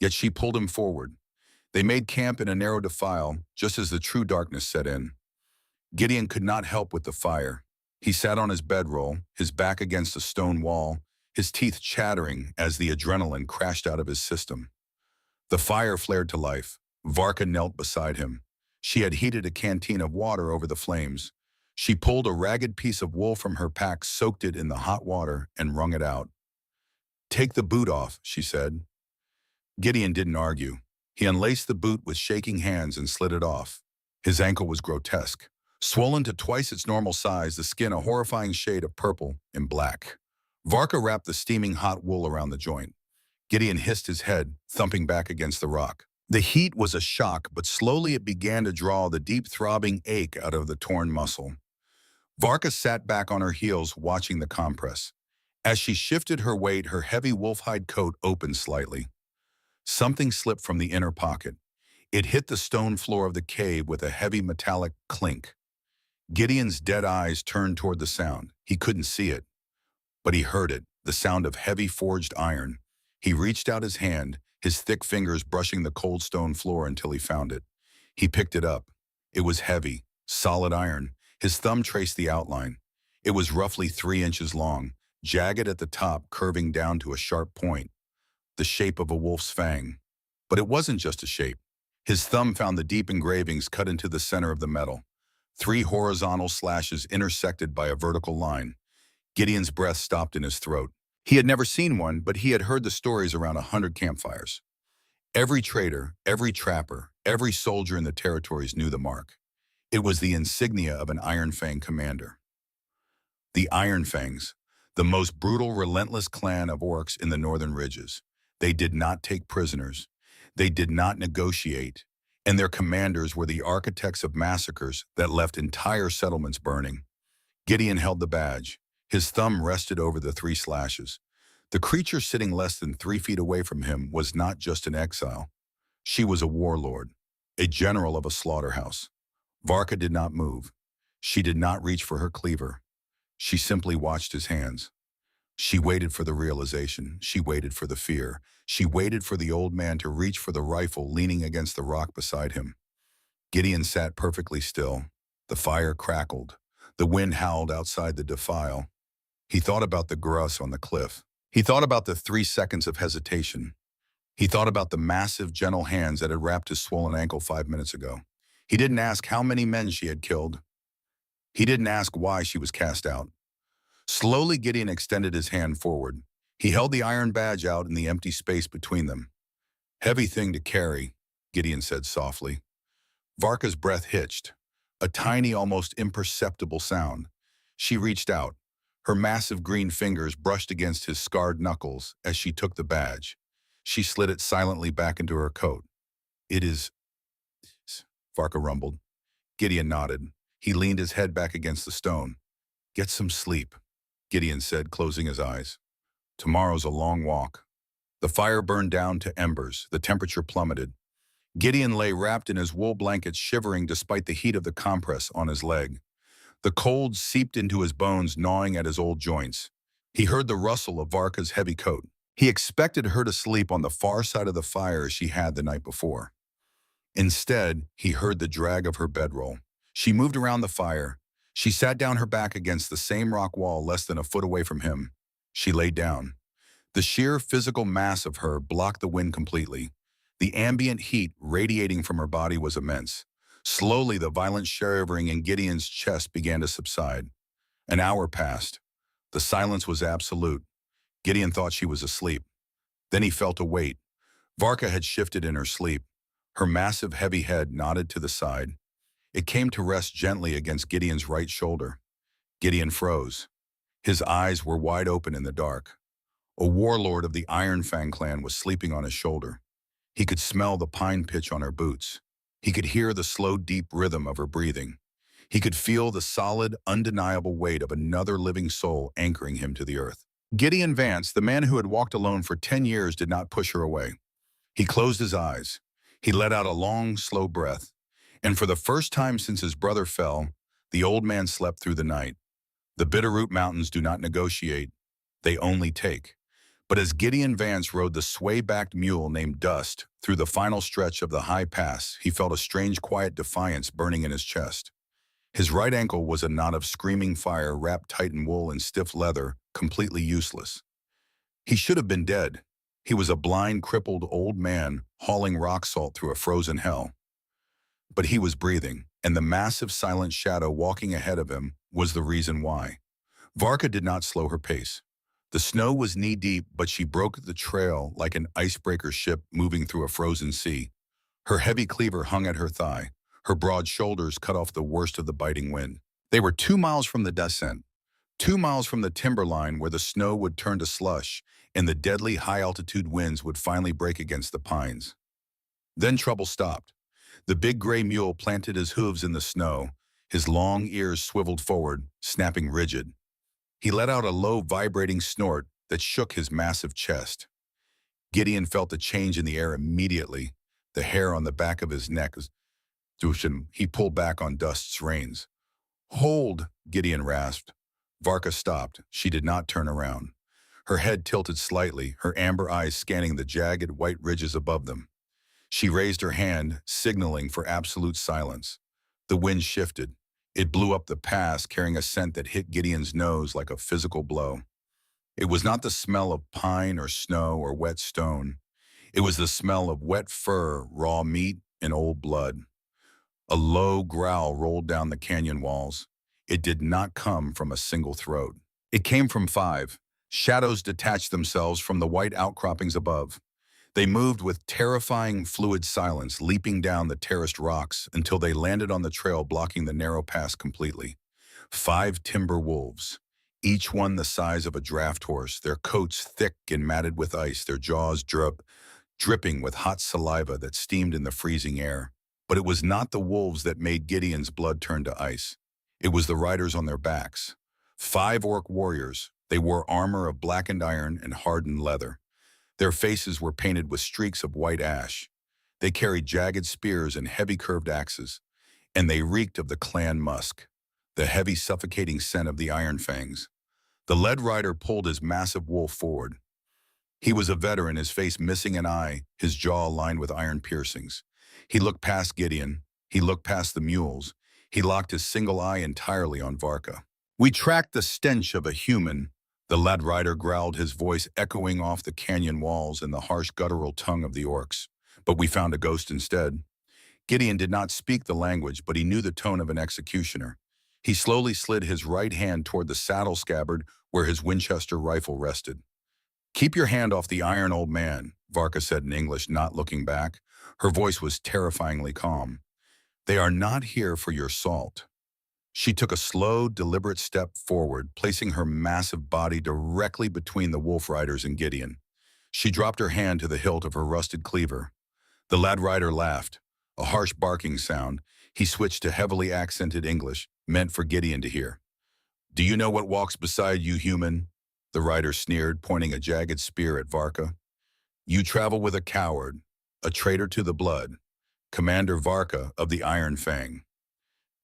Yet she pulled him forward. They made camp in a narrow defile, just as the true darkness set in. Gideon could not help with the fire. He sat on his bedroll, his back against a stone wall, his teeth chattering as the adrenaline crashed out of his system. The fire flared to life. Varka knelt beside him. She had heated a canteen of water over the flames. She pulled a ragged piece of wool from her pack, soaked it in the hot water, and wrung it out. Take the boot off, she said. Gideon didn't argue. He unlaced the boot with shaking hands and slid it off. His ankle was grotesque. Swollen to twice its normal size, the skin a horrifying shade of purple and black. Varka wrapped the steaming hot wool around the joint. Gideon hissed his head, thumping back against the rock. The heat was a shock, but slowly it began to draw the deep throbbing ache out of the torn muscle. Varka sat back on her heels, watching the compress. As she shifted her weight, her heavy wolf-hide coat opened slightly. Something slipped from the inner pocket. It hit the stone floor of the cave with a heavy metallic clink. Gideon's dead eyes turned toward the sound. He couldn't see it, but he heard it, the sound of heavy forged iron. He reached out his hand, his thick fingers brushing the cold stone floor until he found it. He picked it up. It was heavy, solid iron. His thumb traced the outline. It was roughly 3 inches long, jagged at the top, curving down to a sharp point, the shape of a wolf's fang. But it wasn't just a shape. His thumb found the deep engravings cut into the center of the metal. 3 horizontal slashes intersected by a vertical line. Gideon's breath stopped in his throat. He had never seen one, but he had heard the stories around 100 campfires. Every trader, every trapper, every soldier in the territories knew the mark. It was the insignia of an Iron Fang commander. The Iron Fangs, the most brutal, relentless clan of orcs in the northern ridges. They did not take prisoners. They did not negotiate. And their commanders were the architects of massacres that left entire settlements burning. Gideon held the badge. His thumb rested over the 3 slashes. The creature sitting less than 3 feet away from him was not just an exile. She was a warlord, a general of a slaughterhouse. Varka did not move. She did not reach for her cleaver. She simply watched his hands. She waited for the realization. She waited for the fear. She waited for the old man to reach for the rifle leaning against the rock beside him. Gideon sat perfectly still. The fire crackled. The wind howled outside the defile. He thought about the grass on the cliff. He thought about the 3 seconds of hesitation. He thought about the massive, gentle hands that had wrapped his swollen ankle 5 minutes ago. He didn't ask how many men she had killed. He didn't ask why she was cast out. Slowly, Gideon extended his hand forward. He held the iron badge out in the empty space between them. Heavy thing to carry, Gideon said softly. Varka's breath hitched, a tiny, almost imperceptible sound. She reached out. Her massive green fingers brushed against his scarred knuckles as she took the badge. She slid it silently back into her coat. It is, Varka rumbled. Gideon nodded. He leaned his head back against the stone. Get some sleep, Gideon said, closing his eyes. Tomorrow's a long walk. The fire burned down to embers. The temperature plummeted. Gideon lay wrapped in his wool blankets, shivering despite the heat of the compress on his leg. The cold seeped into his bones, gnawing at his old joints. He heard the rustle of Varka's heavy coat. He expected her to sleep on the far side of the fire as she had the night before. Instead, he heard the drag of her bedroll. She moved around the fire. She sat down her back against the same rock wall less than a foot away from him. She laid down. The sheer physical mass of her blocked the wind completely. The ambient heat radiating from her body was immense. Slowly, the violent shivering in Gideon's chest began to subside. An hour passed. The silence was absolute. Gideon thought she was asleep. Then he felt a weight. Varka had shifted in her sleep. Her massive, heavy head nodded to the side. It came to rest gently against Gideon's right shoulder. Gideon froze. His eyes were wide open in the dark. A warlord of the Iron Fang clan was sleeping on his shoulder. He could smell the pine pitch on her boots. He could hear the slow, deep rhythm of her breathing. He could feel the solid, undeniable weight of another living soul anchoring him to the earth. Gideon Vance, the man who had walked alone for 10 years, did not push her away. He closed his eyes. He let out a long, slow breath. And for the first time since his brother fell, the old man slept through the night. The Bitterroot Mountains do not negotiate. They only take. But as Gideon Vance rode the sway-backed mule named Dust through the final stretch of the high pass, he felt a strange, quiet defiance burning in his chest. His right ankle was a knot of screaming fire wrapped tight in wool and stiff leather, completely useless. He should have been dead. He was a blind, crippled old man hauling rock salt through a frozen hell. But he was breathing, and the massive silent shadow walking ahead of him was the reason why. Varka did not slow her pace. The snow was knee-deep, but she broke the trail like an icebreaker ship moving through a frozen sea. Her heavy cleaver hung at her thigh. Her broad shoulders cut off the worst of the biting wind. They were 2 miles from the descent, 2 miles from the timberline where the snow would turn to slush and the deadly high-altitude winds would finally break against the pines. Then trouble stopped. The big gray mule planted his hooves in the snow, his long ears swiveled forward, snapping rigid. He let out a low, vibrating snort that shook his massive chest. Gideon felt the change in the air immediately. The hair on the back of his neck stood. He pulled back on Dust's reins. "Hold," Gideon rasped. Varka stopped. She did not turn around. Her head tilted slightly, her amber eyes scanning the jagged white ridges above them. She raised her hand, signaling for absolute silence. The wind shifted. It blew up the pass, carrying a scent that hit Gideon's nose like a physical blow. It was not the smell of pine or snow or wet stone. It was the smell of wet fur, raw meat, and old blood. A low growl rolled down the canyon walls. It did not come from a single throat. It came from 5. Shadows detached themselves from the white outcroppings above. They moved with terrifying, fluid silence, leaping down the terraced rocks until they landed on the trail, blocking the narrow pass completely. 5 timber wolves, each one the size of a draft horse, their coats thick and matted with ice, their jaws dripping with hot saliva that steamed in the freezing air. But it was not the wolves that made Gideon's blood turn to ice. It was the riders on their backs. 5 orc warriors. They wore armor of blackened iron and hardened leather. Their faces were painted with streaks of white ash. They carried jagged spears and heavy curved axes, and they reeked of the clan musk, the heavy suffocating scent of the Iron Fangs. The lead rider pulled his massive wolf forward. He was a veteran, his face missing an eye, his jaw lined with iron piercings. He looked past Gideon. He looked past the mules. He locked his single eye entirely on Varka. "We tracked the stench of a human," the lad rider growled, his voice echoing off the canyon walls in the harsh guttural tongue of the orcs. "But we found a ghost instead." Gideon did not speak the language, but he knew the tone of an executioner. He slowly slid his right hand toward the saddle scabbard where his Winchester rifle rested. "Keep your hand off the iron, old man," Varka said in English, not looking back. Her voice was terrifyingly calm. "They are not here for your salt." She took a slow, deliberate step forward, placing her massive body directly between the wolf riders and Gideon. She dropped her hand to the hilt of her rusted cleaver. The lad rider laughed, a harsh barking sound. He switched to heavily accented English, meant for Gideon to hear. "Do you know what walks beside you, human?" The rider sneered, pointing a jagged spear at Varka. "You travel with a coward, a traitor to the blood, Commander Varka of the Iron Fang."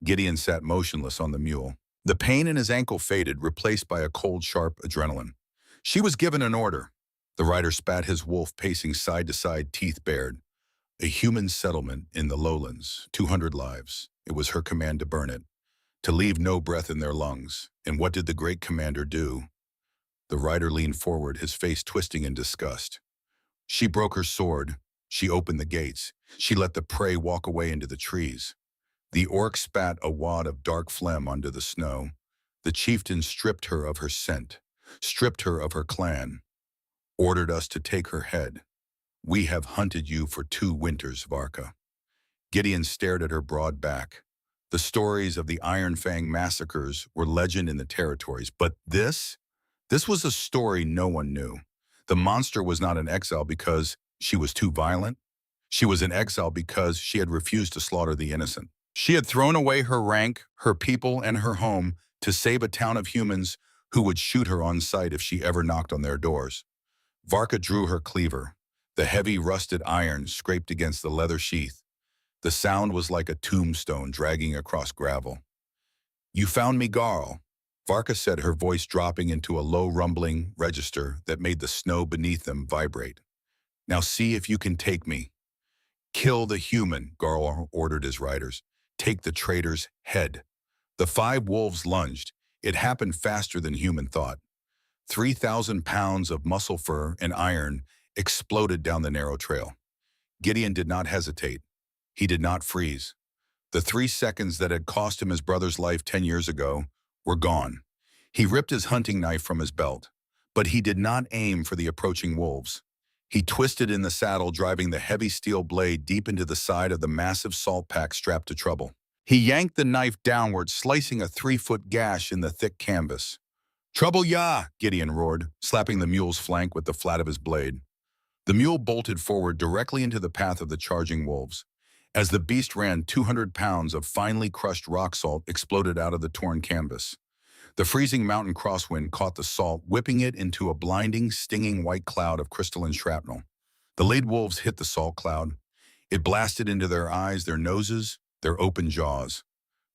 Gideon sat motionless on the mule. The pain in his ankle faded, replaced by a cold, sharp adrenaline. She was given an order. The rider spat his wolf, pacing side to side, teeth bared. "A human settlement in the lowlands, 200 lives. It was her command to burn it, to leave no breath in their lungs. And what did the great commander do? The rider leaned forward, his face twisting in disgust. She broke her sword. She opened the gates. She let the prey walk away into the trees. The orc spat a wad of dark phlegm onto the snow. The chieftain stripped her of her scent, stripped her of her clan, ordered us to take her head. We have hunted you for 2 winters, Varka. Gideon stared at her broad back. The stories of the Iron Fang massacres were legend in the territories, but this was a story no one knew. The monster was not in exile because she was too violent. She was in exile because she had refused to slaughter the innocent. She had thrown away her rank, her people, and her home to save a town of humans who would shoot her on sight if she ever knocked on their doors. Varka drew her cleaver. The heavy rusted iron scraped against the leather sheath. The sound was like a tombstone dragging across gravel. "You found me, Garl," Varka said, her voice dropping into a low rumbling register that made the snow beneath them vibrate. "Now see if you can take me." "Kill the human," Garl ordered his riders. "Take the traitor's head." The 5 wolves lunged. It happened faster than human thought. 3,000 pounds of muscle fur and iron exploded down the narrow trail. Gideon did not hesitate. He did not freeze. The 3 seconds that had cost him his brother's life 10 years ago were gone. He ripped his hunting knife from his belt, but he did not aim for the approaching wolves. He twisted in the saddle, driving the heavy steel blade deep into the side of the massive salt pack strapped to Trouble. He yanked the knife downward, slicing a 3-foot gash in the thick canvas. "Trouble, ya!" Gideon roared, slapping the mule's flank with the flat of his blade. The mule bolted forward directly into the path of the charging wolves. As the beast ran, 200 pounds of finely crushed rock salt exploded out of the torn canvas. The freezing mountain crosswind caught the salt, whipping it into a blinding, stinging white cloud of crystalline shrapnel. The lead wolves hit the salt cloud. It blasted into their eyes, their noses, their open jaws.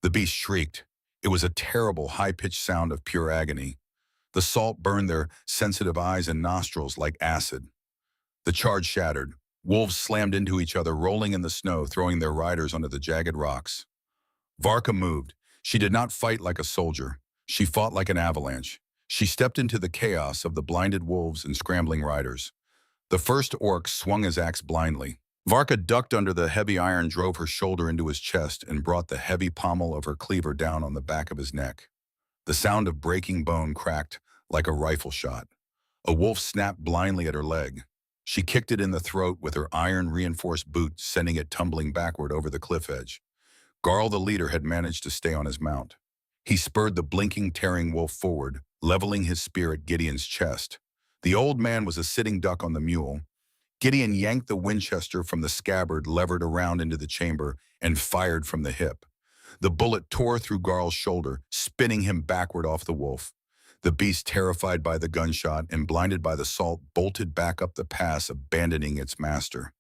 The beast shrieked. It was a terrible, high-pitched sound of pure agony. The salt burned their sensitive eyes and nostrils like acid. The charge shattered. Wolves slammed into each other, rolling in the snow, throwing their riders onto the jagged rocks. Varka moved. She did not fight like a soldier. She fought like an avalanche. She stepped into the chaos of the blinded wolves and scrambling riders. The first orc swung his axe blindly. Varka ducked under the heavy iron, drove her shoulder into his chest, and brought the heavy pommel of her cleaver down on the back of his neck. The sound of breaking bone cracked like a rifle shot. A wolf snapped blindly at her leg. She kicked it in the throat with her iron-reinforced boot, sending it tumbling backward over the cliff edge. Garl, the leader, had managed to stay on his mount. He spurred the blinking, tearing wolf forward, leveling his spear at Gideon's chest. The old man was a sitting duck on the mule. Gideon yanked the Winchester from the scabbard, levered around into the chamber, and fired from the hip. The bullet tore through Garl's shoulder, spinning him backward off the wolf. The beast, terrified by the gunshot and blinded by the salt, bolted back up the pass, abandoning its master.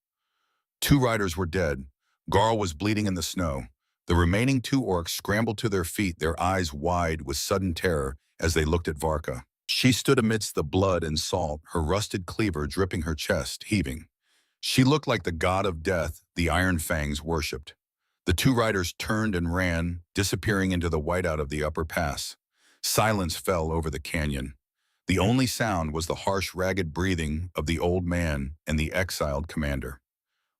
2 riders were dead. Garl was bleeding in the snow. The remaining 2 orcs scrambled to their feet, their eyes wide with sudden terror as they looked at Varka. She stood amidst the blood and salt, her rusted cleaver dripping her chest, heaving. She looked like the god of death the Iron Fangs worshipped. The 2 riders turned and ran, disappearing into the whiteout of the upper pass. Silence fell over the canyon. The only sound was the harsh, ragged breathing of the old man and the exiled commander.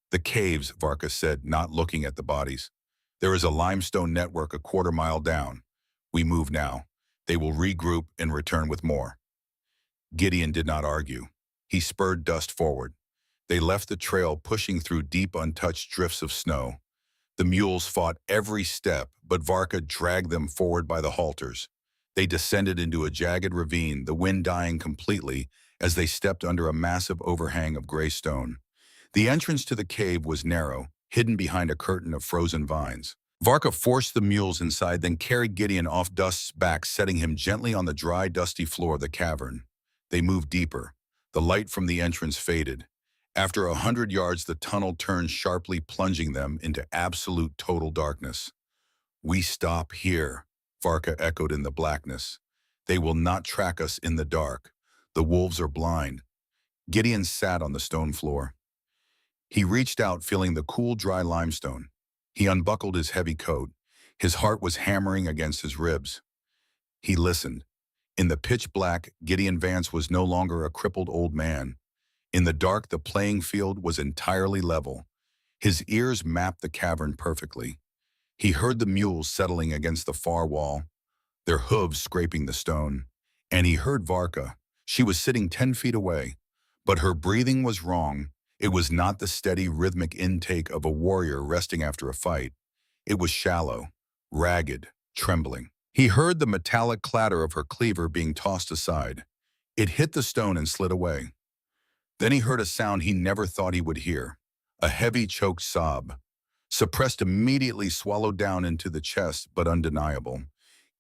"The caves," Varka said, not looking at the bodies. "There is a limestone network a quarter-mile down. We move now. They will regroup and return with more." Gideon did not argue. He spurred dust forward. They left the trail, pushing through deep, untouched drifts of snow. The mules fought every step, but Varka dragged them forward by the halters. They descended into a jagged ravine, the wind dying completely as they stepped under a massive overhang of gray stone. The entrance to the cave was narrow, hidden behind a curtain of frozen vines. Varka forced the mules inside, then carried Gideon off Dust's back, setting him gently on the dry, dusty floor of the cavern. They moved deeper. The light from the entrance faded. After 100 yards, the tunnel turned sharply, plunging them into absolute total darkness. "We stop here," Varka echoed in the blackness. "They will not track us in the dark. The wolves are blind." Gideon sat on the stone floor. He reached out, feeling the cool, dry limestone. He unbuckled his heavy coat. His heart was hammering against his ribs. He listened. In the pitch black, Gideon Vance was no longer a crippled old man. In the dark, the playing field was entirely level. His ears mapped the cavern perfectly. He heard the mules settling against the far wall, their hooves scraping the stone. And he heard Varka. She was sitting 10 feet away. But her breathing was wrong. It was not the steady, rhythmic intake of a warrior resting after a fight. It was shallow, ragged, trembling. He heard the metallic clatter of her cleaver being tossed aside. It hit the stone and slid away. Then he heard a sound he never thought he would hear, a heavy, choked sob, suppressed immediately, swallowed down into the chest, but undeniable.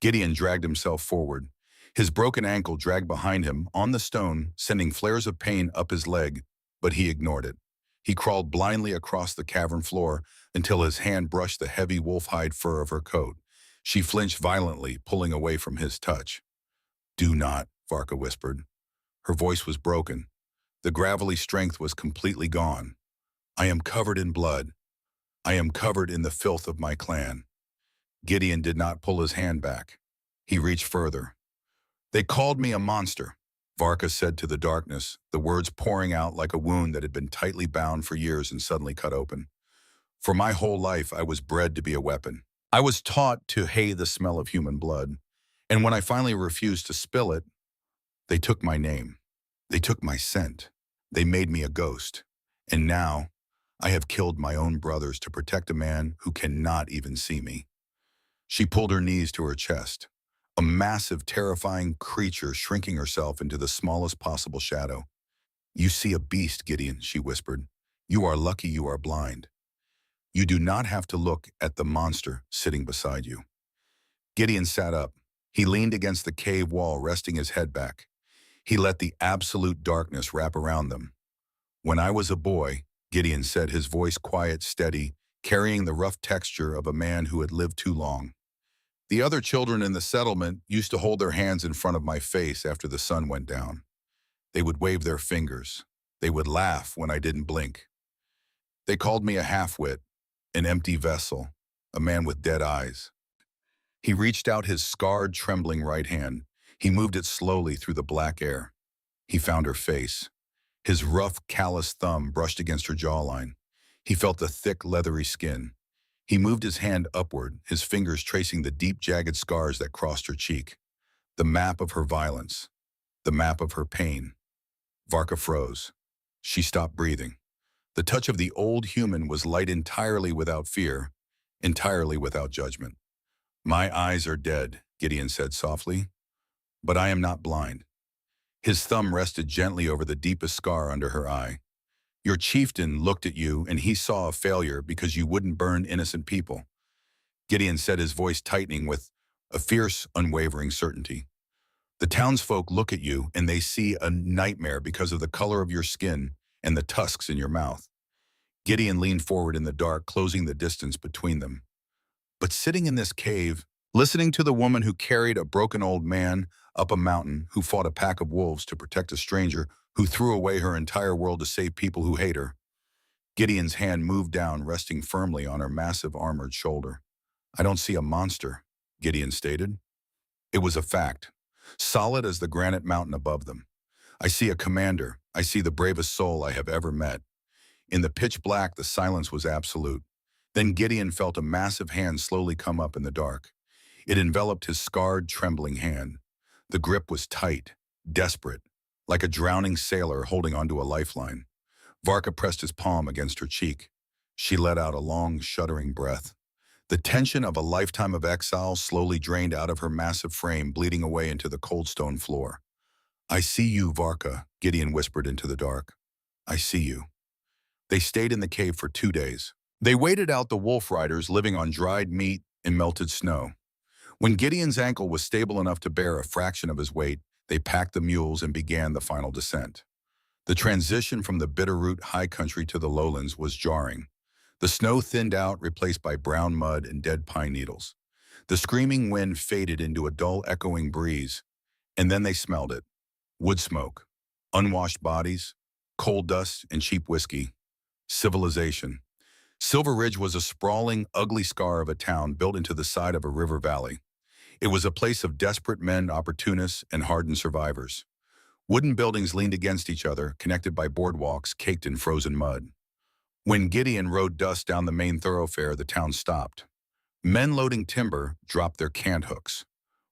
Gideon dragged himself forward. His broken ankle dragged behind him on the stone, sending flares of pain up his leg, but he ignored it. He crawled blindly across the cavern floor until his hand brushed the heavy wolf-hide fur of her coat. She flinched violently, pulling away from his touch. "Do not," Varka whispered. Her voice was broken. The gravelly strength was completely gone. "I am covered in blood. I am covered in the filth of my clan." Gideon did not pull his hand back. He reached further. "They called me a monster," Varka said to the darkness, the words pouring out like a wound that had been tightly bound for years and suddenly cut open. "For my whole life, I was bred to be a weapon. I was taught to hate the smell of human blood. And when I finally refused to spill it, they took my name. They took my scent. They made me a ghost. And now, I have killed my own brothers to protect a man who cannot even see me." She pulled her knees to her chest, a massive, terrifying creature shrinking herself into the smallest possible shadow. "You see a beast, Gideon," she whispered. "You are lucky you are blind. You do not have to look at the monster sitting beside you." Gideon sat up. He leaned against the cave wall, resting his head back. He let the absolute darkness wrap around them. "When I was a boy," Gideon said, his voice quiet, steady, carrying the rough texture of a man who had lived too long. "The other children in the settlement used to hold their hands in front of my face after the sun went down. They would wave their fingers. They would laugh when I didn't blink. They called me a half-wit, an empty vessel, a man with dead eyes." He reached out his scarred, trembling right hand. He moved it slowly through the black air. He found her face. His rough, callous thumb brushed against her jawline. He felt the thick, leathery skin. He moved his hand upward, his fingers tracing the deep, jagged scars that crossed her cheek. The map of her violence. The map of her pain. Varka froze. She stopped breathing. The touch of the old human was light entirely without fear, entirely without judgment. "My eyes are dead," Gideon said softly, "but I am not blind." His thumb rested gently over the deepest scar under her eye. "Your chieftain looked at you and he saw a failure because you wouldn't burn innocent people." Gideon said, his voice tightening with a fierce, unwavering certainty. "The townsfolk look at you and they see a nightmare because of the color of your skin and the tusks in your mouth." Gideon leaned forward in the dark, closing the distance between them. But sitting in this cave, listening to the woman who carried a broken old man up a mountain, who fought a pack of wolves to protect a stranger, who threw away her entire world to save people who hate her, Gideon's hand moved down, resting firmly on her massive armored shoulder. "I don't see a monster," Gideon stated. It was a fact, solid as the granite mountain above them. "I see a commander. I see the bravest soul I have ever met." In the pitch black, the silence was absolute. Then Gideon felt a massive hand slowly come up in the dark. It enveloped his scarred, trembling hand. The grip was tight, desperate, like a drowning sailor holding onto a lifeline. Varka pressed his palm against her cheek. She let out a long, shuddering breath. The tension of a lifetime of exile slowly drained out of her massive frame, bleeding away into the cold stone floor. "I see you, Varka," Gideon whispered into the dark. "I see you." They stayed in the cave for 2 days. They waited out the wolf riders living on dried meat and melted snow. When Gideon's ankle was stable enough to bear a fraction of his weight, they packed the mules and began the final descent. The transition from the Bitterroot high country to the lowlands was jarring. The snow thinned out, replaced by brown mud and dead pine needles. The screaming wind faded into a dull, echoing breeze, and then they smelled it. Wood smoke, unwashed bodies, coal dust, and cheap whiskey. Civilization. Silver Ridge was a sprawling, ugly scar of a town built into the side of a river valley. It was a place of desperate men, opportunists, and hardened survivors. Wooden buildings leaned against each other, connected by boardwalks caked in frozen mud. When Gideon rode dust down the main thoroughfare, the town stopped. Men loading timber dropped their cant hooks.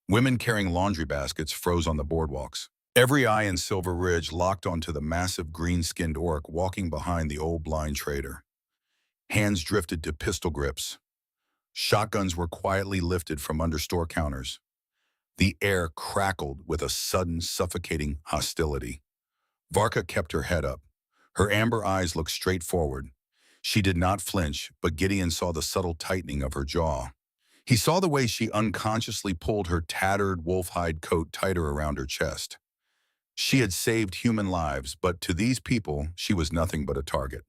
Women carrying laundry baskets froze on the boardwalks. Every eye in Silver Ridge locked onto the massive green-skinned orc walking behind the old blind trader. Hands drifted to pistol grips. Shotguns were quietly lifted from under store counters. The air crackled with a sudden, suffocating hostility. Varka kept her head up. Her amber eyes looked straight forward. She did not flinch, but Gideon saw the subtle tightening of her jaw. He saw the way she unconsciously pulled her tattered wolf-hide coat tighter around her chest. She had saved human lives, but to these people, she was nothing but a target.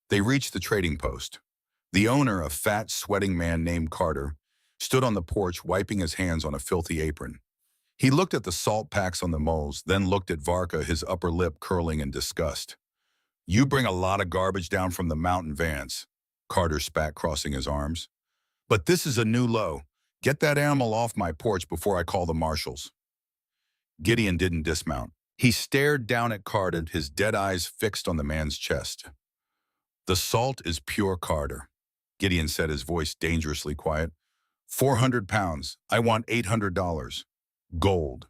They reached the trading post. The owner, a fat, sweating man named Carter, stood on the porch wiping his hands on a filthy apron. He looked at the salt packs on the moles, then looked at Varka, his upper lip curling in disgust. "You bring a lot of garbage down from the mountain vans," Carter spat, crossing his arms. "But this is a new low. Get that animal off my porch before I call the marshals." Gideon didn't dismount. He stared down at Carter, his dead eyes fixed on the man's chest. "The salt is pure, Carter," Gideon said, his voice dangerously quiet. 400 pounds. I want $800. Gold."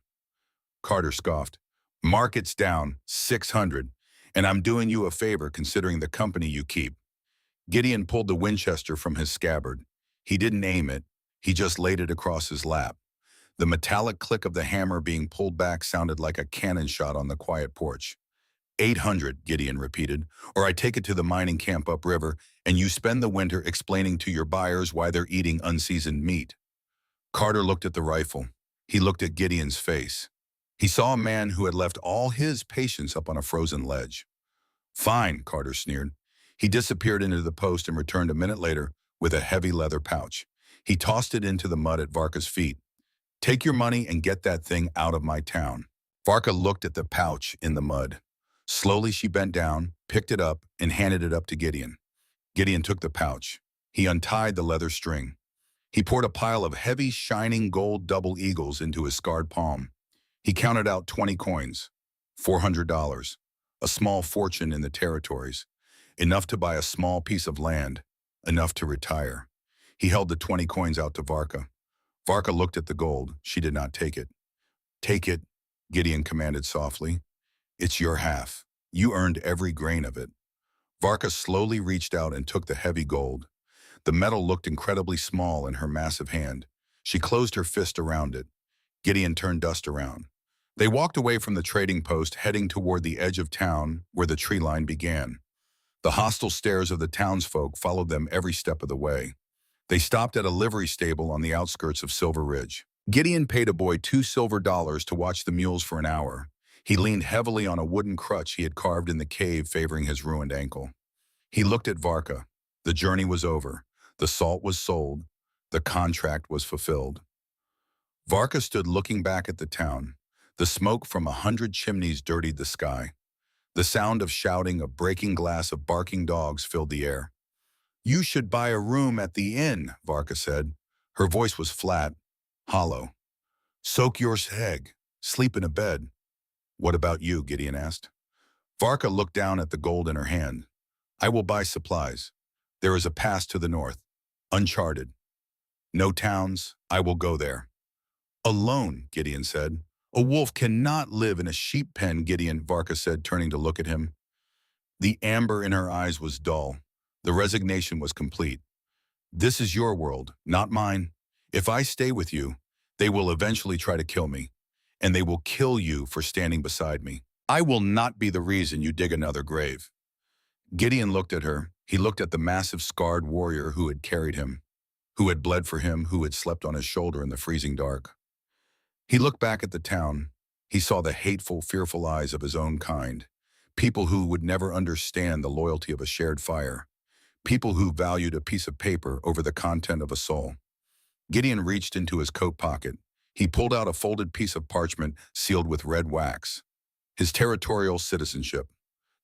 Carter scoffed. "Market's down, 600, and I'm doing you a favor considering the company you keep." Gideon pulled the Winchester from his scabbard. He didn't aim it. He just laid it across his lap. The metallic click of the hammer being pulled back sounded like a cannon shot on the quiet porch. 800, Gideon repeated, "or I take it to the mining camp upriver, and you spend the winter explaining to your buyers why they're eating unseasoned meat." Carter looked at the rifle. He looked at Gideon's face. He saw a man who had left all his patience up on a frozen ledge. "Fine," Carter sneered. He disappeared into the post and returned a minute later with a heavy leather pouch. He tossed it into the mud at Varka's feet. "Take your money and get that thing out of my town." Varka looked at the pouch in the mud. Slowly she bent down, picked it up, and handed it up to Gideon. Gideon took the pouch. He untied the leather string. He poured a pile of heavy, shining gold double eagles into his scarred palm. He counted out 20 coins. $400. A small fortune in the territories. Enough to buy a small piece of land. Enough to retire. He held the 20 coins out to Varka. Varka looked at the gold. She did not take it. "Take it," Gideon commanded softly. "It's your half. You earned every grain of it." Varka slowly reached out and took the heavy gold. The metal looked incredibly small in her massive hand. She closed her fist around it. Gideon turned dust around. They walked away from the trading post, heading toward the edge of town where the tree line began. The hostile stares of the townsfolk followed them every step of the way. They stopped at a livery stable on the outskirts of Silver Ridge. Gideon paid a boy $2 silver to watch the mules for an hour. He leaned heavily on a wooden crutch he had carved in the cave, favoring his ruined ankle. He looked at Varka. The journey was over. The salt was sold. The contract was fulfilled. Varka stood looking back at the town. The smoke from 100 chimneys dirtied the sky. The sound of shouting, of breaking glass, of barking dogs filled the air. "You should buy a room at the inn," Varka said. Her voice was flat, hollow. "Soak your egg. Sleep in a bed." "What about you?" Gideon asked. Varka looked down at the gold in her hand. "I will buy supplies. There is a pass to the north. Uncharted. No towns. I will go there." "Alone," Gideon said. "A wolf cannot live in a sheep pen," Varka said, turning to look at him. The amber in her eyes was dull. The resignation was complete. "This is your world, not mine. If I stay with you, they will eventually try to kill me. And they will kill you for standing beside me. I will not be the reason you dig another grave." Gideon looked at her. He looked at the massive scarred warrior who had carried him, who had bled for him, who had slept on his shoulder in the freezing dark. He looked back at the town. He saw the hateful, fearful eyes of his own kind, people who would never understand the loyalty of a shared fire, people who valued a piece of paper over the content of a soul. Gideon reached into his coat pocket. He pulled out a folded piece of parchment sealed with red wax. His territorial citizenship.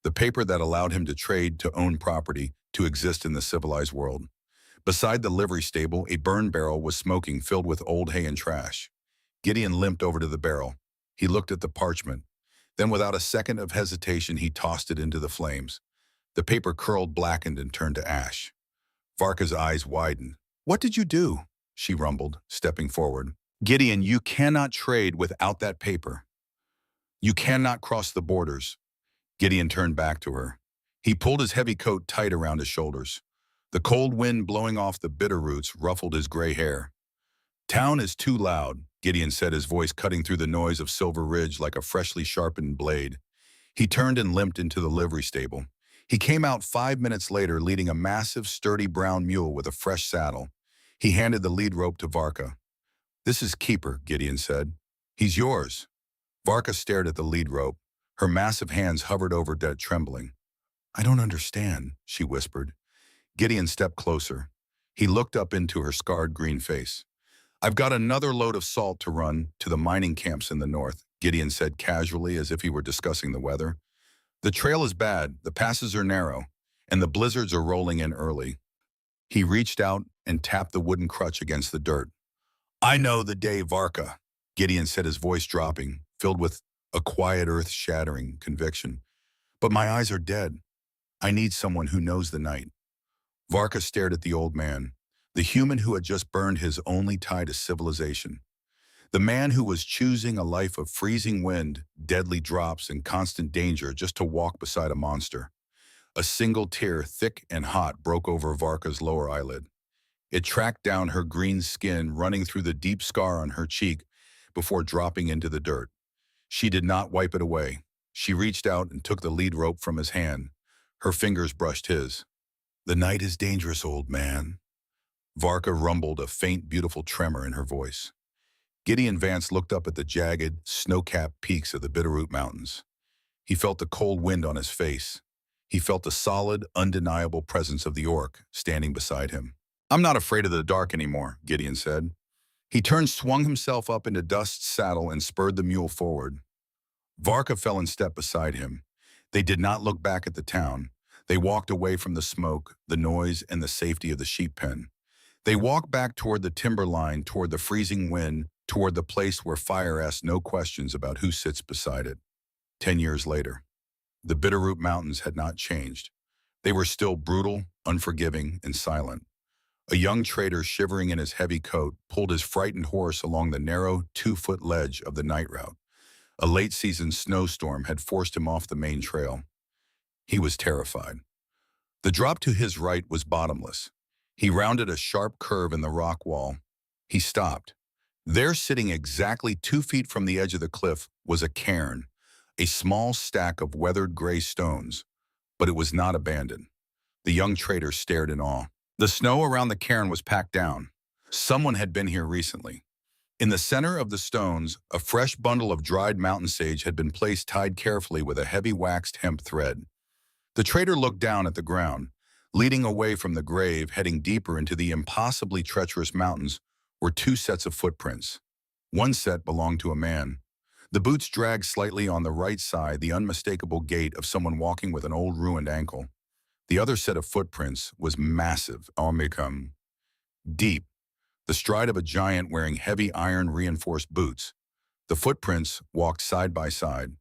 the paper that allowed him to trade, to own property, to exist in the civilized world. Beside the livery stable, a burn barrel was smoking, filled with old hay and trash. Gideon limped over to the barrel. He looked at the parchment. Then, without a second of hesitation, he tossed it into the flames. The paper curled, blackened, and turned to ash. Varka's eyes widened. "What did you do?" she rumbled, stepping forward. "Gideon, you cannot trade without that paper. You cannot cross the borders." Gideon turned back to her. He pulled his heavy coat tight around his shoulders. The cold wind blowing off the bitter roots ruffled his gray hair. "Town is too loud," Gideon said, his voice cutting through the noise of Silver Ridge like a freshly sharpened blade. He turned and limped into the livery stable. He came out 5 minutes later, leading a massive, sturdy brown mule with a fresh saddle. He handed the lead rope to Varka. "This is Keeper," Gideon said. "He's yours." Varka stared at the lead rope. Her massive hands hovered over it, trembling. "I don't understand," she whispered. Gideon stepped closer. He looked up into her scarred green face. "I've got another load of salt to run to the mining camps in the north," Gideon said casually, as if he were discussing the weather. "The trail is bad, the passes are narrow, and the blizzards are rolling in early." He reached out and tapped the wooden crutch against the dirt. "I know the day, Varka," Gideon said, his voice dropping, filled with a quiet, earth-shattering conviction. "But my eyes are dead. I need someone who knows the night." Varka stared at the old man, the human who had just burned his only tie to civilization. The man who was choosing a life of freezing wind, deadly drops, and constant danger just to walk beside a monster. A single tear, thick and hot, broke over Varka's lower eyelid. It tracked down her green skin, running through the deep scar on her cheek before dropping into the dirt. She did not wipe it away. She reached out and took the lead rope from his hand. Her fingers brushed his. "The night is dangerous, old man." Varka rumbled, a faint, beautiful tremor in her voice. Gideon Vance looked up at the jagged, snow-capped peaks of the Bitterroot Mountains. He felt the cold wind on his face. He felt the solid, undeniable presence of the orc standing beside him. "I'm not afraid of the dark anymore," Gideon said. He turned, swung himself up into Dust's saddle, and spurred the mule forward. Varka fell in step beside him. They did not look back at the town. They walked away from the smoke, the noise, and the safety of the sheep pen. They walked back toward the timber line, toward the freezing wind, toward the place where fire asked no questions about who sits beside it. 10 years later, the Bitterroot Mountains had not changed. They were still brutal, unforgiving, and silent. A young trader, shivering in his heavy coat, pulled his frightened horse along the narrow, 2-foot ledge of the night route. A late-season snowstorm had forced him off the main trail. He was terrified. The drop to his right was bottomless. He rounded a sharp curve in the rock wall. He stopped. There, sitting exactly 2 feet from the edge of the cliff, was a cairn, a small stack of weathered gray stones, but it was not abandoned. The young trader stared in awe. The snow around the cairn was packed down. Someone had been here recently. In the center of the stones, a fresh bundle of dried mountain sage had been placed, tied carefully with a heavy waxed hemp thread. The trader looked down at the ground. Leading away from the grave, heading deeper into the impossibly treacherous mountains, were 2 sets of footprints. One set belonged to a man. The boots dragged slightly on the right side, the unmistakable gait of someone walking with an old ruined ankle. The other set of footprints was massive, deep, the stride of a giant wearing heavy iron-reinforced boots. The footprints walked side by side,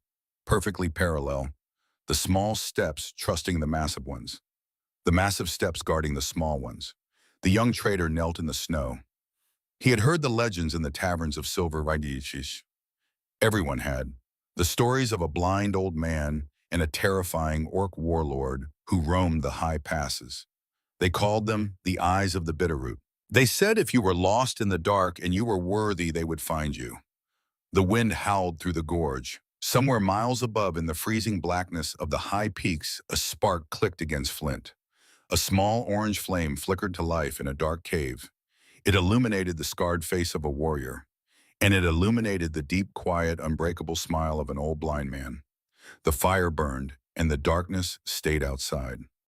perfectly parallel, the small steps trusting the massive ones, the massive steps guarding the small ones. The young trader knelt in the snow. He had heard the legends in the taverns of Silver Ridge. Everyone had. The stories of a blind old man and a terrifying orc warlord who roamed the high passes. They called them the Eyes of the Bitterroot. They said if you were lost in the dark and you were worthy, they would find you. The wind howled through the gorge. Somewhere miles above, in the freezing blackness of the high peaks, a spark clicked against flint. A small orange flame flickered to life in a dark cave. It illuminated the scarred face of a warrior, and it illuminated the deep, quiet, unbreakable smile of an old blind man. The fire burned, and the darkness stayed outside.